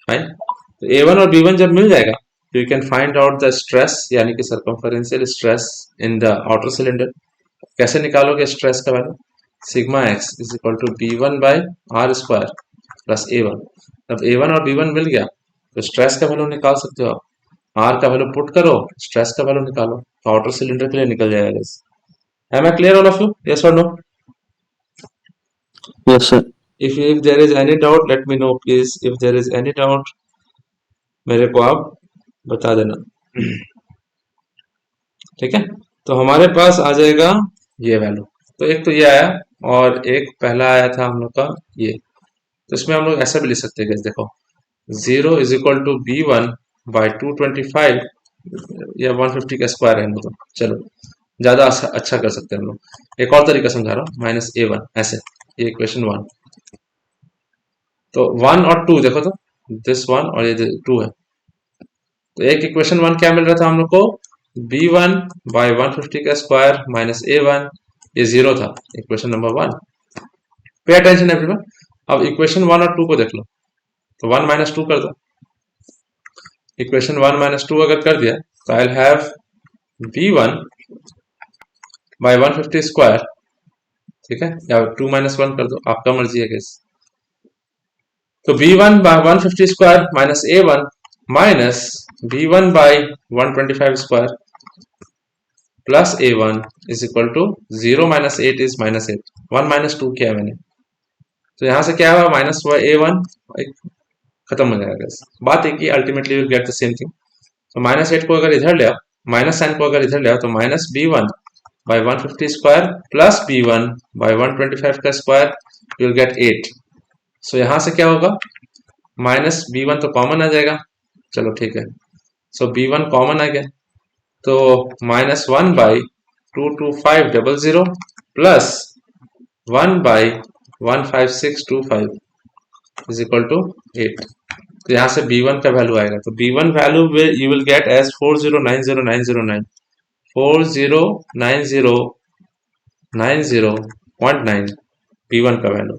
Fine. तो a1 और b1 जब मिल जाएगा, you can find out the stress, यानी कि circumferential stress in the outer cylinder. कैसे निकालोगे stress का value? Sigma x is equal to b1 by R square plus a1. अब a1 और b1 मिल गया तो स्ट्रेस का वैल्यू निकाल सकते हो आप. आर का वैल्यू पुट करो, स्ट्रेस का वैल्यू निकालो, तो आउटर सिलेंडर के लिए निकल जाएगा this. Am I clear all of you? Yes or no? Yes, sir. If there is any doubt, let me know please. If there is any doubt, मेरे को आप बता देना. ठीक है, तो हमारे पास आ जाएगा ये वैल्यू. तो एक तो ये आया और एक पहला आया था हम लोग का ये. तो इसमें हम लोग ऐसा भी लिख सकते हैं, देखो 0 is equal to b1 by 225 या 150 का स्क्वायर है हम लोग. चलो ज्यादा अच्छा कर सकते हैं हम लोग. एक और तरीका समझा रहा हूँ, माइनस a1 ऐसे, ये इक्वेशन 1. तो 1 और 2 देखो, तो दिस 1 और ये 2 है. तो एक इक्वेशन 1 क्या मिल रहा था हम लोग को, b1 बाई 150 का स्क्वायर माइनस a1, ये 0 था, equation number 1. Pay attention everyone. अब इक्वेशन 1 और 2 को देख लो, तो 1 माइनस 2 कर दो. इक्वेशन 1 माइनस 2 अगर कर दिया तो आई will have b1 by 150 square, ठीक है, या 2 माइनस 1 कर दो, आपका मर्जी है कैसे. तो b1 by 150 square minus a1 minus b1 by 125 square plus a1 is equal to 0 minus 8 is minus 8. 1 minus 2 किया मैंने, तो यहां से क्या हुआ, माइनस हुआ a1, खत्म हो जाएगा. बात है कि ultimately will get the same thing. तो माइनस 8 को अगर इधर ले आओ, माइनस साइन को अगर इधर ले आओ, तो minus b1 by 150 square plus b1 by 125 का स्क्वायर, यू विल गेट 8. सो यहां से क्या होगा, माइनस b1 तो कॉमन आ जाएगा, चलो ठीक है. सो b1 कॉमन आ गया, तो minus 1 by 22500 plus 1 by 15625 is equal to 8. तो यहाँ से b1 का वैल्यू आएगा, तो b1 value you will get as 4090909 4090909 b1 का वैल्यू.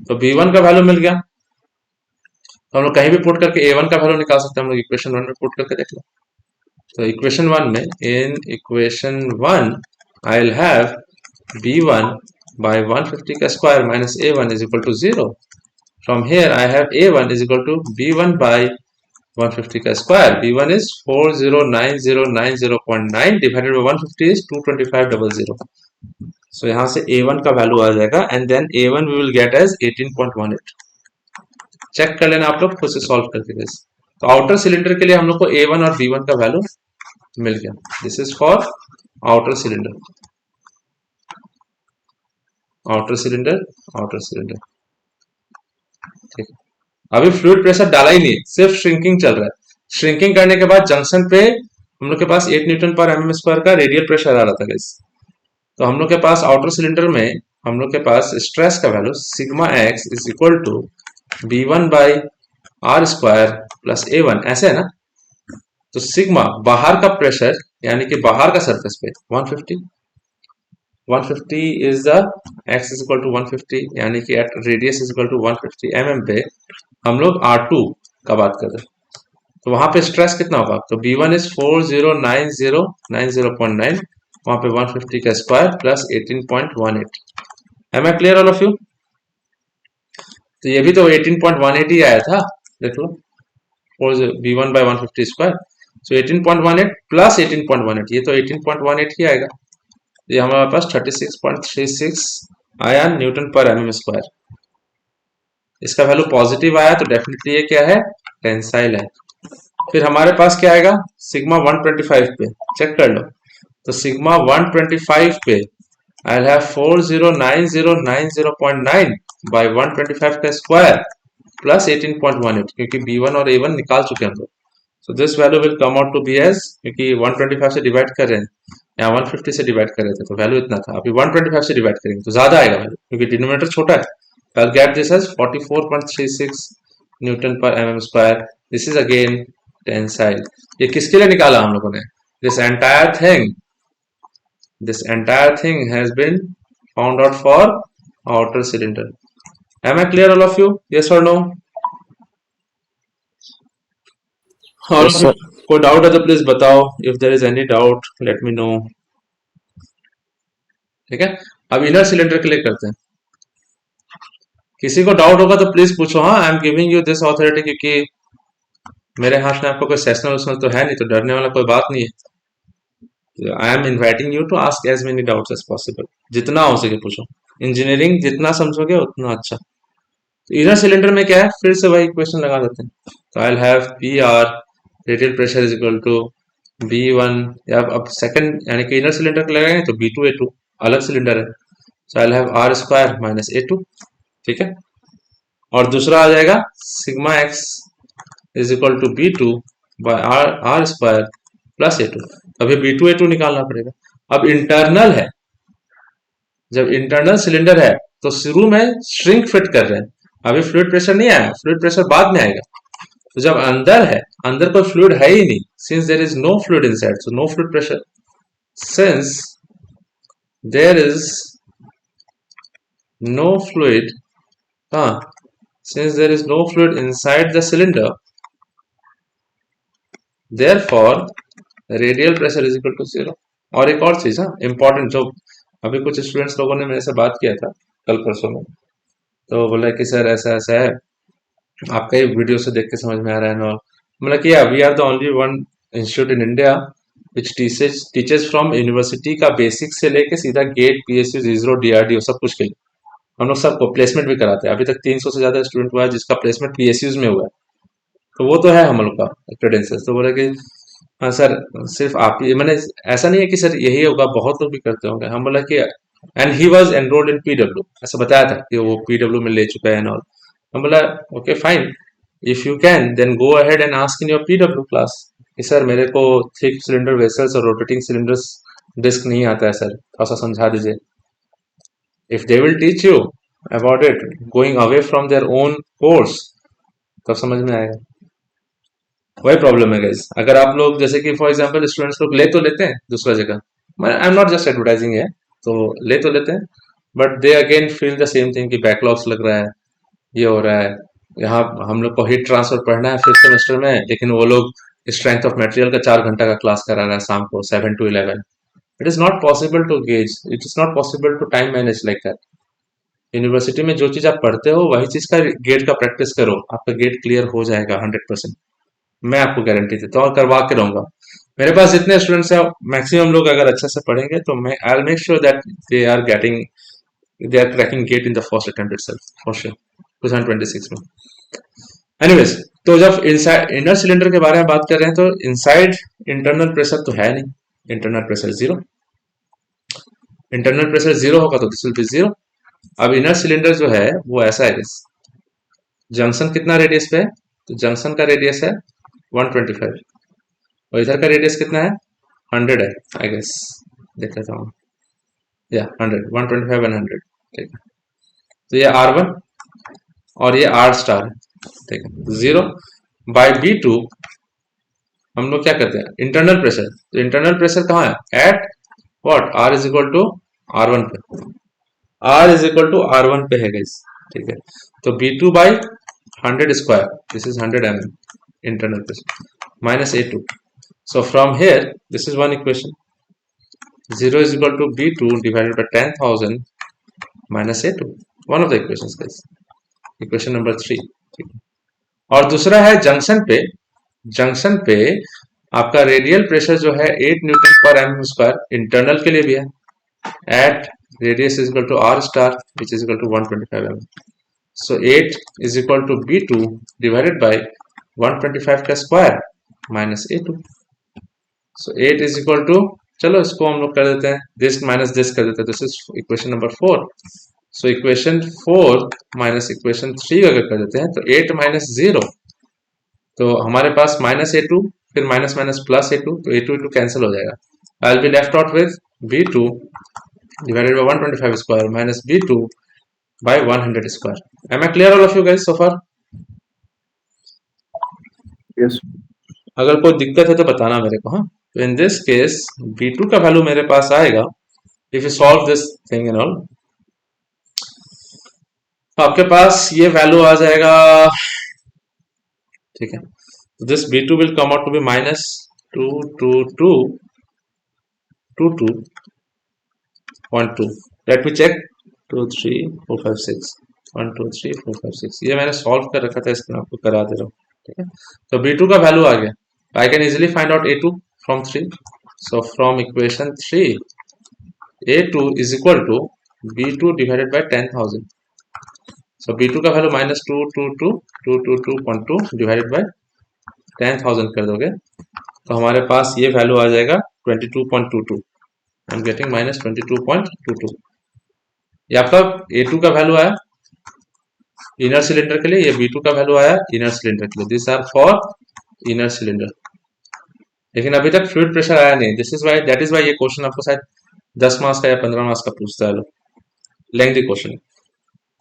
तो b1 का वैल्यू मिल गया, तो हम लोग कहीं भी पुट करके a1 का वैल्यू निकाल सकते हैं. हम लोग इक्वेशन 1 में पुट करके देख लो. तो इक्वेशन 1 में, in equation 1 I will have b1 by 150 का square minus a1 is equal to 0. From here I have a1 is equal to b1 by 150 का square. b1 is 4090909 divided by 150 is 22500. So यहाँ से a1 का value आ जाएगा and then a1 we will get as 18.18. Check कर लेना आप लोग खुद से सॉल्व करके guys. तो आउटर सिलेंडर के लिए हम लोग को a1 और b1 का वैल्यू मिल गया. This is for outer cylinder. Outer cylinder, outer cylinder. ठीक है, अभी फ्लूइड प्रेशर डाला ही नहीं, सिर्फ श्रिंकिंग चल रहा है. श्रिंकिंग करने के बाद जंक्शन पे हम लोग के पास 8 न्यूटन पर mm स्क्वायर का रेडियल प्रेशर आ रहा था गाइस. तो हम लोग के पास आउटर सिलेंडर में हम लोग के पास स्ट्रेस का value sigma x is equal to b1 by R square plus a1, ऐसे है ना. तो सिग्मा बाहर का प्रेशर, यानी कि बाहर का सरफेस पे 150 is the x is equal to 150, यानी कि at radius is equal to 150 mm पे हम लोग R2 का बात कर रहे हैं. तो वहां पे स्ट्रेस कितना होगा, तो b1 is 4090909, वहां पे 150 का square plus 18.18. Am I clear all of you? तो ये भी तो 18.18 ही आया था, देख लो, b1 by 150 square. So 18.18 plus 18.18, ये तो 18.18 ही आएगा. ये हमारे पास 36.36 आया न्यूटन पर mm स्क्वायर. इसका वैल्यू पॉजिटिव आया तो डेफिनेटली ये क्या है, टेंसाइल है. फिर हमारे पास क्या आएगा, सिग्मा 125 पे चेक कर लो. तो सिग्मा 125 पे आई विल हैव 4090909 बाय 125 का स्क्वायर प्लस 18.18, क्योंकि b1 और a1 निकाल चुके हैं हम लोग. So this value will come out to be as, क्योंकि 125 से डिवाइड कर रहे हैं, यहाँ 150 से डिवाइड कर रहे थे तो वैल्यू इतना था, अभी 125 से डिवाइड करेंगे तो ज्यादा आएगा वैल्यू, क्योंकि डिनोमिनेटर छोटा है. I'll get this as 44.36 Newton per mm square. This is again tensile. ये किसके लिए निकाला हम लोगों ने, this entire thing This entire thing has been found out for outer cylinder. Am I clear, all of you? Yes or no? All Yes, of you, sir. कोई doubt है तो प्लीज बताओ. If there is any doubt, let me know. ठीक है, अब inner cylinder के लिए करते हैं. किसी को डाउट होगा तो प्लीज पूछो. हाँ, I am giving you this authority, क्योंकि मेरे हाथ में आपको कोई सेशनल उसमें तो है नहीं, तो डरने वाला कोई बात नहीं है. I am inviting you to ask as many doubts as possible. जितना हो सके पूछो. इंजीनियरिंग जितना समझोगे उतना अच्छा. तो इनर सिलेंडर में क्या है, फिर से वही इक्वेशन लगा देते हैं. तो I have P R radial pressure is equal to B one, या अब सेकंड यानी कि इनर सिलेंडर का लगाएंगे तो बी टू ए टू, अलग सिलेंडर है. So I have R square minus A two. ठीक है, और दूसरा आ जाएगा sigma X is equal to B two by R R square plus A two. अभी बी टू ए टू निकालना पड़ेगा. अब इंटरनल है, जब इंटरनल सिलेंडर है तो शुरू में श्रिंक फिट कर रहे हैं. अभी फ्लूइड प्रेशर नहीं आया, फ्लूइड प्रेशर बाद में आएगा. तो जब अंदर है, अंदर कोई फ्लूइड है ही नहीं, since there is no fluid inside, so no fluid pressure. Since there is no fluid, हाँ, since there is no fluid inside the cylinder, therefore radial pressure is equal to 0. और एक और चीज, हाँ इंपॉर्टेंट, जो अभी कुछ स्टूडेंट्स लोगों ने मेरे से बात किया था कल परसों में, तो बोला कि सर ऐसा ऐसा है, आपका ये वीडियो से देख के समझ में आ रहा है. और मतलब कि we are the only one institute in India which teaches from university का बेसिक से लेके सीधा गेट, पीएसयू, जीरो, डीआरडीओ सब कुछ के लिए. हम लोग सबको प्लेसमेंट भी कराते हैं. अभी तक 300 से ज्यादा स्टूडेंट हुआ है जिसका प्लेसमेंट पीएसयूज में हुआ है. तो वो तो है हम लोग का क्रेडेंशियल. तो बोले कि हाँ सर, सिर्फ आप ही, मैंने ऐसा नहीं है कि सर यही होगा, बहुत लोग भी करते होंगे. हम बोला कि and he was enrolled in PW, ऐसा बताया था कि वो पीडब्ल्यू में ले चुका है एंड ऑल. हम बोला okay fine, if you can then go ahead and ask in your PW class कि सर मेरे को थिक सिलेंडर वेसल्स और रोटेटिंग सिलेंडर्स डिस्क नहीं आता है सर, थोड़ा सा समझा दीजिए. If they will teach you about it going away from their own course, तब समझ में आएगा. वही प्रॉब्लम है गाइस. अगर आप लोग जैसे कि फॉर एग्जांपल स्टूडेंट्स लोग ले तो लेते हैं दूसरा जगह, I am not just advertising है, तो ले तो लेते हैं, but they again feel the same thing कि बैकलॉग्स लग रहा है, ये हो रहा है. यहाँ हम लोग को हीट ट्रांसफर पढ़ना है फिफ्थ सेमेस्टर में, लेकिन वो लोग स्ट्रेंथ ऑफ मटेरियल का 4 घंटा का क्लास करा रहा है शाम को 7 to 11. It is not possible to gauge, it is not possible to time manage like that. University में जो चीज आप पढ़ते हो वही चीज का गेट का प्रैक्टिस करो, आपका गेट क्लियर हो जाएगा 100%. मैं आपको गारंटी देता हूँ और करवा के रहूंगा. मेरे पास जितने स्टूडेंट्स हैं मैक्सिमम लोग अगर अच्छे से पढ़ेंगे तो मैं I will make sure that they are cracking GATE in the first attempt itself for sure 2026 में. एनीवेज, तो जब इनसाइड इनर सिलेंडर के बारे में बात कर रहे हैं तो इनसाइड इंटरनल प्रेशर तो है नहीं, internal pressure zero. Internal pressure zero होगा तो दिस विल बी जीरो. अब इनर सिलेंडर जो है वो ऐसा है, जंक्शन कितना रेडियस पे है, तो जंक्शन का रेडियस है 125, और इधर का रेडियस कितना है 100 है आई गेस, देख लेता हूँ, या 100, 125 एंड 100. ठीक है, तो ये R1 और ये R स्टार है. ठीक है, 0 बाई B2 हम लोग क्या करते हैं, इंटरनल प्रेशर. तो इंटरनल प्रेशर कहाँ है, at what, R is equal to R1 पे, R is equal to R1 पे है गाइस. ठीक है, तो B2 by 100 square, this is 100 mm internal pressure, minus A2. So from here, this is one equation. 0 is equal to B2 divided by 10,000 minus A2. One of the equations, guys. Equation number 3. और दूसरा है junction पे. Junction पे आपका radial pressure जो है 8 newton per M square internal के लिए भी है, at radius is equal to R star which is equal to 125 mm. So 8 is equal to B2 divided by 125 का square minus A2. So 8 is equal to, चलो इसको हम लोग कर देते हैं, दिस माइनस दिस कर देते हैं, this is equation number 4. So equation 4 minus equation 3 अगर कर देते हैं तो 8 माइनस 0, तो हमारे पास माइनस A2 फिर माइनस माइनस प्लस A2, तो A2 कैंसिल हो जाएगा. I will be left out with B2 divided by 125 square minus B2 by 100 square. Am I clear all of you guys so far? Yes. अगर कोई दिक्कत है तो बताना मेरे को. हाँ, तो इन दिस केस B2 का वैल्यू मेरे पास आएगा if you solve this thing and all, तो आपके पास ये वैल्यू आ जाएगा, ठीक है। This B2 will come out to be minus 222.2. Let me check 2 3 4 5 6 1 2 3 4 5 6, ये मैंने सॉल्व कर रखा था, इसको आपको करा दे रहा हूँ, ठीक है। तो B2 का वैल्यू आ गया, I can easily find out A2 from 3. So from equation 3 A2 is equal to B2 divided by 10,000. So B2 का वैल्यू माइनस 222.2 डिवाइडेड बाय 10,000 कर दोगे तो हमारे पास ये वैल्यू आ जाएगा 22.22. I am getting minus 22.22. ये आपका A2 का वैल्यू आया इनर सिलेंडर के लिए, ये B2 का वैल्यू आया इनर सिलेंडर के लिए. This are for inner cylinder. लेकिन अभी तक फ्लूइड प्रेशर आया नहीं. This is why, that is why ये क्वेश्चन आपको शायद 10 मार्क्स का या 15 मार्क्स का पूछता है, लेंथी क्वेश्चन.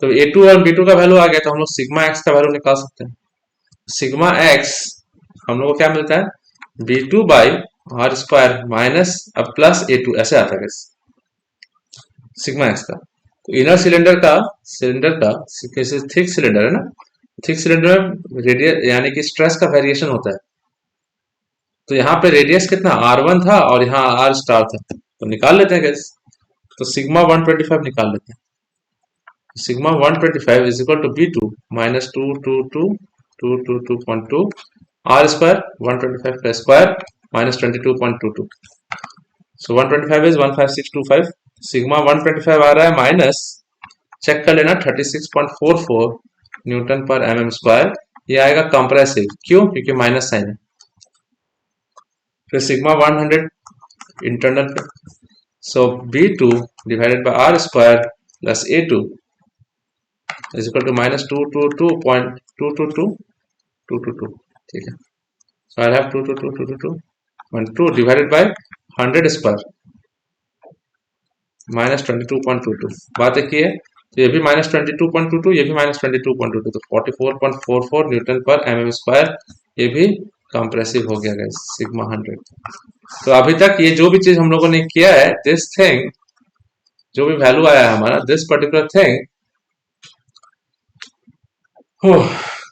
तो A2 और B2 का वैल्यू आ गया तो हम लोग सिग्मा एक्स का वैल्यू निकाल सकते हैं. सिग्मा एक्स हम लोग को क्या मिलता है, B2 by R square minus अब प्लस A2, ऐसे आता है सिग्मा एक्स का. तो इनर सिलेंडर का थिक सिलेंडर है ना, थिक सिलेंडर में रेडियस यानी कि स्ट्रेस का वेरिएशन होता है. तो यहाँ पे रेडियस कितना R1 था और यहाँ R स्टार था, तो निकाल लेते हैं गैस. तो सिग्मा 125 निकाल लेते हैं. Sigma 125 is equal to B2 minus 222.2 R square 125 का square minus 22.22. So 125 is 15625. Sigma 125 आ रहा है माइनस, चेक कर लेना, 36.44 न्यूटन पर mm स्क्वायर. ये आएगा कंप्रेसिव, क्यों, क्योंकि माइनस साइन है. फिर सिग्मा 100 इंटरनल पे, so B2 divided by R square plus A2 is equal to minus 222.222, ठीक है. So I have 222.222 divided by 100 square minus 22.22. बात एक ही है, तो ये भी माइनस 22.22, ये भी माइनस 22.22, तो 44.44 न्यूटन पर mm स्क्वायर. ये भी कंप्रेसिव हो गया गाइस, सिग्मा 100. तो अभी तक ये जो भी चीज हम लोगों ने किया है, दिस थिंग जो भी वैल्यू आया है हमारा, दिस पर्टिकुलर थिंग,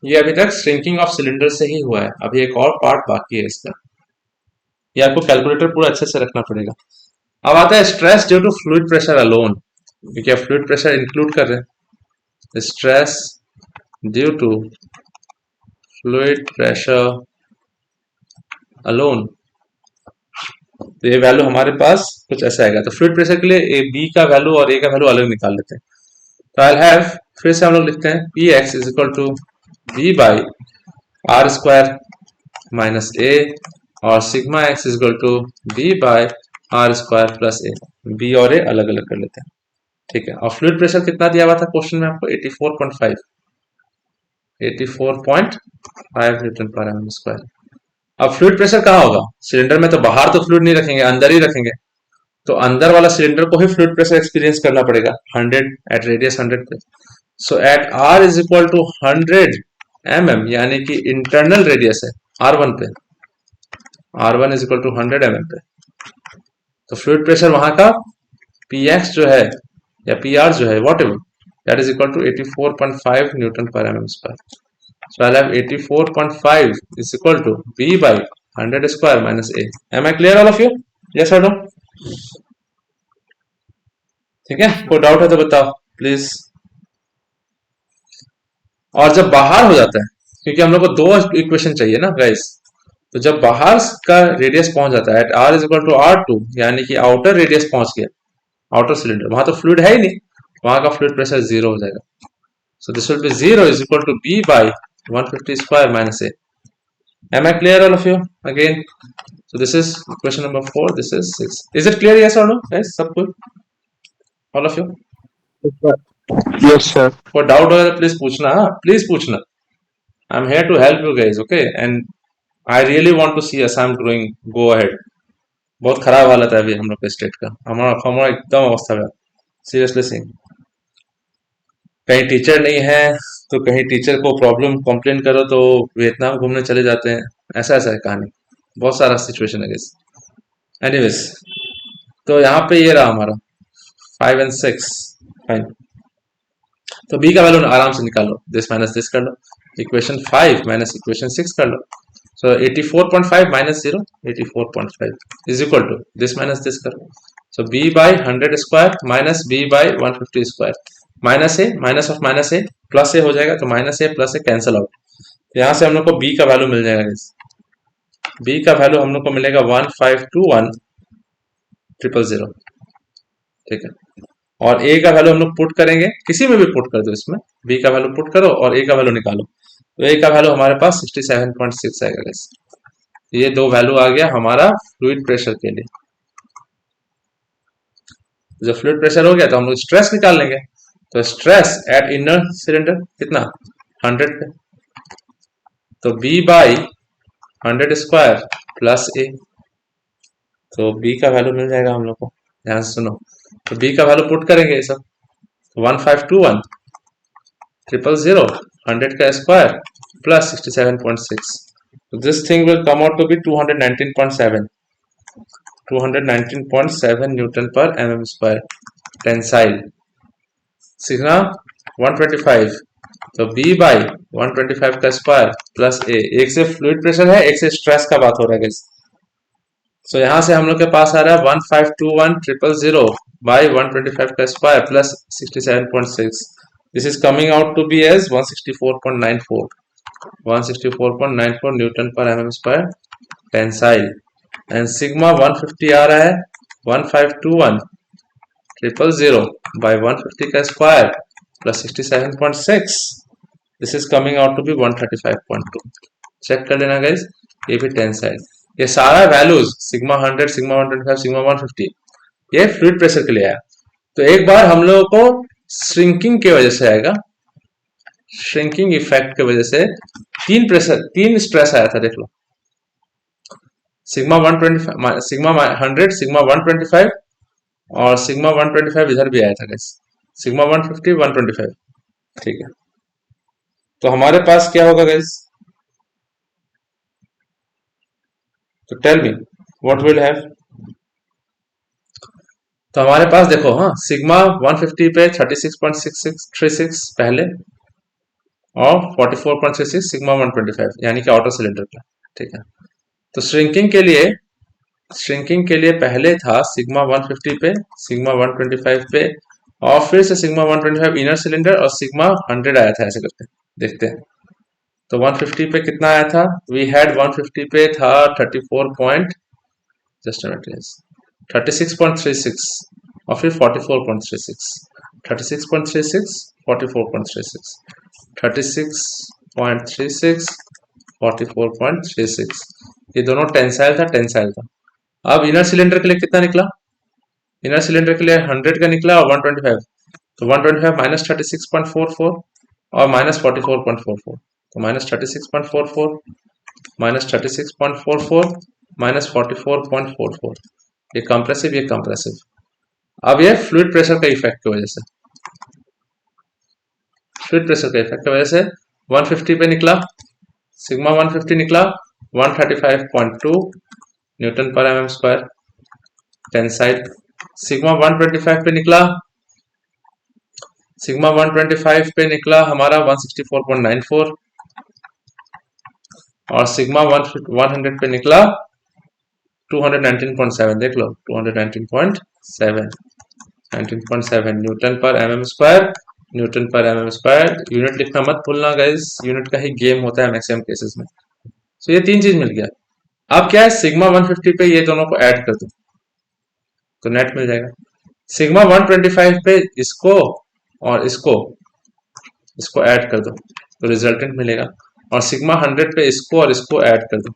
ये अभी तक श्रिंकिंग ऑफ सिलेंडर से ही हुआ है. अभी एक और पार्ट बाकी है इसका, ये आपको कैलकुलेटर पूरा अच्छे से रखना पड़ेगा. अब आता है stress due to fluid pressure alone, क्योंकि आप फ्लूइड प्रेशर इंक्लूड कर रहे हैं. Stress due to fluid pressure alone, तो ये वैल्यू हमारे पास कुछ ऐसा आएगा. तो फ्लूइड प्रेशर के लिए ए बी का वैल्यू और ए का वैल्यू अलग निकाल लेते हैं. तो आई हैव, फिर से हम लोग लिखते हैं P X is equal to B by R square minus A, और sigma X is equal to B by R square plus A. B और ए अलग अलग कर लेते हैं, ठीक है. और फ्लूइड प्रेशर कितना दिया हुआ था क्वेश्चन में आपको, 84.5 न्यूटन पर एम स्क्वायर. अब फ्लूइड प्रेशर कहाँ होगा, सिलेंडर में तो बाहर तो फ्लूइड नहीं रखेंगे, अंदर ही रखेंगे. तो अंदर वाला सिलेंडर को ही फ्लूइड प्रेशर एक्सपीरियंस करना पड़ेगा 100 एट रेडियस 100 पे. So at R is equal to 100 mm, यानी कि इंटरनल रेडियस है R1 पे, R1 is equal to 100 mm पे. तो फ्लूइड प्रेशर वहां का Px जो है या PR जो है whatever, that is equal to 84.5 newton per mm square. So I have 84.5 is equal to B by 100 square minus A. Am I clear all of you, yes or no? ठीक है, कोई doubt है तो बताओ please. और जब बाहर हो जाता है, क्योंकि हम लोग को दो इक्वेशन चाहिए ना गाइस, तो जब बाहर का रेडियस पहुंच जाता है at R is equal to R2, यानी कि आउटर रेडियस पहुंच गया, आउटर सिलेंडर, वहां तो फ्लूइड है ही नहीं, वहां का फ्लूइड प्रेशर जीरो हो जाएगा. So this will be zero is equal to B by 150 square minus A. Am I clear all of you again? So this is question number 4, this is 6. Is it clear, yes or no guys, सब कुछ, all of you? Yes, sir. कोई doubt होगा तो please पूछना, हाँ please पूछना. I am here to help you guys, okay. And I really want to C Assam growing, go ahead. बहुत खराब हालत है अभी हम लोग के स्टेट का, हमारा एकदम अवस्था है सीरियसली सिंह. कहीं टीचर नहीं है तो कहीं टीचर को प्रॉब्लम कंप्लेन करो तो वियतनाम घूमने चले जाते हैं, ऐसा ऐसा है कहानी, बहुत सारा सिचुएशन है गाइस. एनीवेज, तो यहाँ पे ये रहा हमारा 5 and 6 फाइन। तो b का वैल्यू आराम से निकालो, दिस माइनस दिस कर लो, इक्वेशन 5 माइनस इक्वेशन 6 कर लो। So 84.5 minus 0 84.5 is equal to this minus this करो। So b by 100 square minus b by 150 square, minus A minus of minus A plus A हो जाएगा, तो minus A plus A cancel out. यहाँ से हम लोग को b का वैल्यू मिल जाएगा। b का वैल्यू हम लोग को मिलेगा 1521000, ठीक है। और a का वैल्यू हम लोग पुट करेंगे, किसी में भी पुट कर दो, इसमें b का वैल्यू पुट करो और a का वैल्यू निकालो, तो a का वैल्यू हमारे पास 67.6 आएगा गाइस। ये दो वैल्यू आ गया हमारा फ्लूइड प्रेशर के लिए। जब फ्लूइड प्रेशर हो गया तो हम लोग स्ट्रेस निकाल लेंगे। तो स्ट्रेस एट इनर सिलेंडर कितना 100 पे, तो b बाई 100 स्क्वायर प्लस ए, तो b का वैल्यू मिल जाएगा हम लोग को। ध्यान से सुनो, तो b का वैल्यू पुट करेंगे ये सब, 1521 100 का square plus 67.6, so this thing will come out to be 219.7 Newton per mm square tensile. Sigma 125, तो b बाई 125 का स्क्वायर प्लस ए, एक से फ्लूइड प्रेशर है, एक से स्ट्रेस का बात हो रहा है गाइस। सो यहाँ से हम लोग के पास आ रहा है 1521000 बाई 125 का square plus 67.6, this is coming out to be as 164.94 newton per mm square tensile. And sigma 150 आ रहा है 1521000 बाई 150 का square plus 67.6, this is coming out to be 135.2। Check कर लेना गाइस, ये भी टेंसाइल। ये सारा वैल्यूज सिग्मा 100 सिग्मा 125 सिग्मा 150 ये फ्लूइड प्रेशर के लिए आया। तो एक बार हम लोगों को श्रिंकिंग की वजह से आएगा, श्रिंकिंग इफेक्ट की वजह से तीन स्ट्रेस आया था, देख लो। सिग्मा 125 सिग्मा 100 सिग्मा 125 और सिग्मा 125 इधर भी आया था गाइस, सिग्मा 150 125, ठीक है। तो हमारे पास क्या होगा गाइस, तो tell me what will have. तो हमारे पास देखो, हाँ, सिग्मा 150 पे 36.6636 पहले और 44.36 सिग्मा 125 यानी कि ऑटो सिलेंडर का, ठीक है। तो श्रिंकिंग के लिए पहले था सिग्मा 150 पे सिग्मा 125 पे और फिर से सिग्मा 125 इनर सिलेंडर और सिग्मा 100 आया था, ऐसे करते देखते हैं। तो 150 पे कितना आया था, वी हैड 150 पे था 36.36 और फिर 44.36 36.36 44.36 36.36 44.36, ये दोनों टेंसाइल था। अब इनर सिलेंडर के लिए कितना निकला, इनर सिलेंडर के लिए 100 का निकला और 125, तो 125 माइनस 36.44 और माइनस 44.44, तो माइनस 36.44 माइनस 36.44 माइनस 44.44, ये कंप्रेसिव ये कंप्रेसिव। अब ये फ्लूइड प्रेशर का इफेक्ट की वजह से, फ्लूइड प्रेशर का इफेक्ट की वजह से 150 पे निकला, सिग्मा 150 निकला 135.2 Newton per mm square tensile. Sigma 125 पे निकला, सिग्मा 125 पे निकला हमारा 164.94 और सिग्मा 100 पे निकला 219.7, देख लो 219.7 Newton per mm square, Newton per mm square. Unit लिखना मत भूलना गाइस, यूनिट का ही गेम होता है मैक्सिमम केसेस में। तो ये तीन चीज मिल गया। अब क्या है, सिग्मा 150 पे ये दोनों को ऐड कर दो तो नेट मिल जाएगा। सिग्मा 125 पे इसको और इसको ऐड कर दो तो रिजल्टेंट मिलेगा, और सिग्मा 100 पे इसको और इसको ऐड कर दो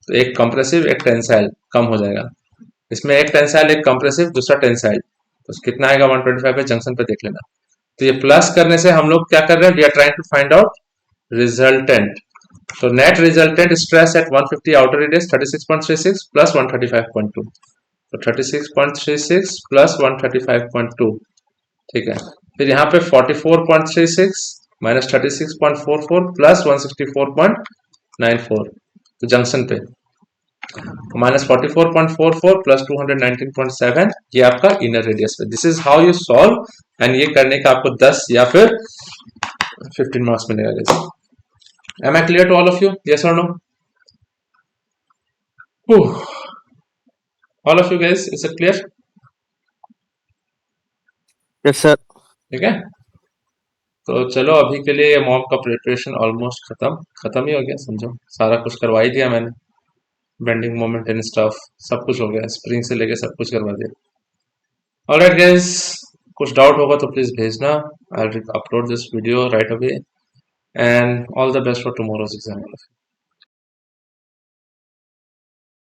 तो एक कंप्रेसिव एक टेंसाइल कम हो जाएगा। इसमें एक टेंसाइल एक कंप्रेसिव दूसरा टेंसाइल, तो कितना आएगा 125 पे जंक्शन पे देख लेना। तो ये प्लस करने से हम लोग क्या कर रहे हैं, we are trying to find out resultant. तो net resultant stress at 150 outer radius 36.36 plus 135.2, तो 36.36 प्लस 135.2, ठीक है। फिर यहाँ पे 44.36 माइनस 36.44 प्लस 164.94, तो जंक्शन पे -44.44 प्लस 219.7 ये आपका इनर रेडियस है। This is how you solve and ये करने का आपको 10 या फिर 15 मार्क्स मिलेगा। Am I clear to all of you? Yes or no? Whew. All of you guys, is it clear? Yes, sir. ठीक है, तो चलो अभी के लिए मॉक का प्रिपरेशन ऑलमोस्ट खत्म ही हो गया, समझो सारा कुछ करवा ही दिया मैंने। बेंडिंग मोमेंट एंड स्टफ सब कुछ हो गया, स्प्रिंग से लेके सब कुछ करवा दिया। ऑलराइट गाइस, कुछ डाउट होगा तो प्लीज भेजना। I will upload this video right away and all the best for tomorrow's exam.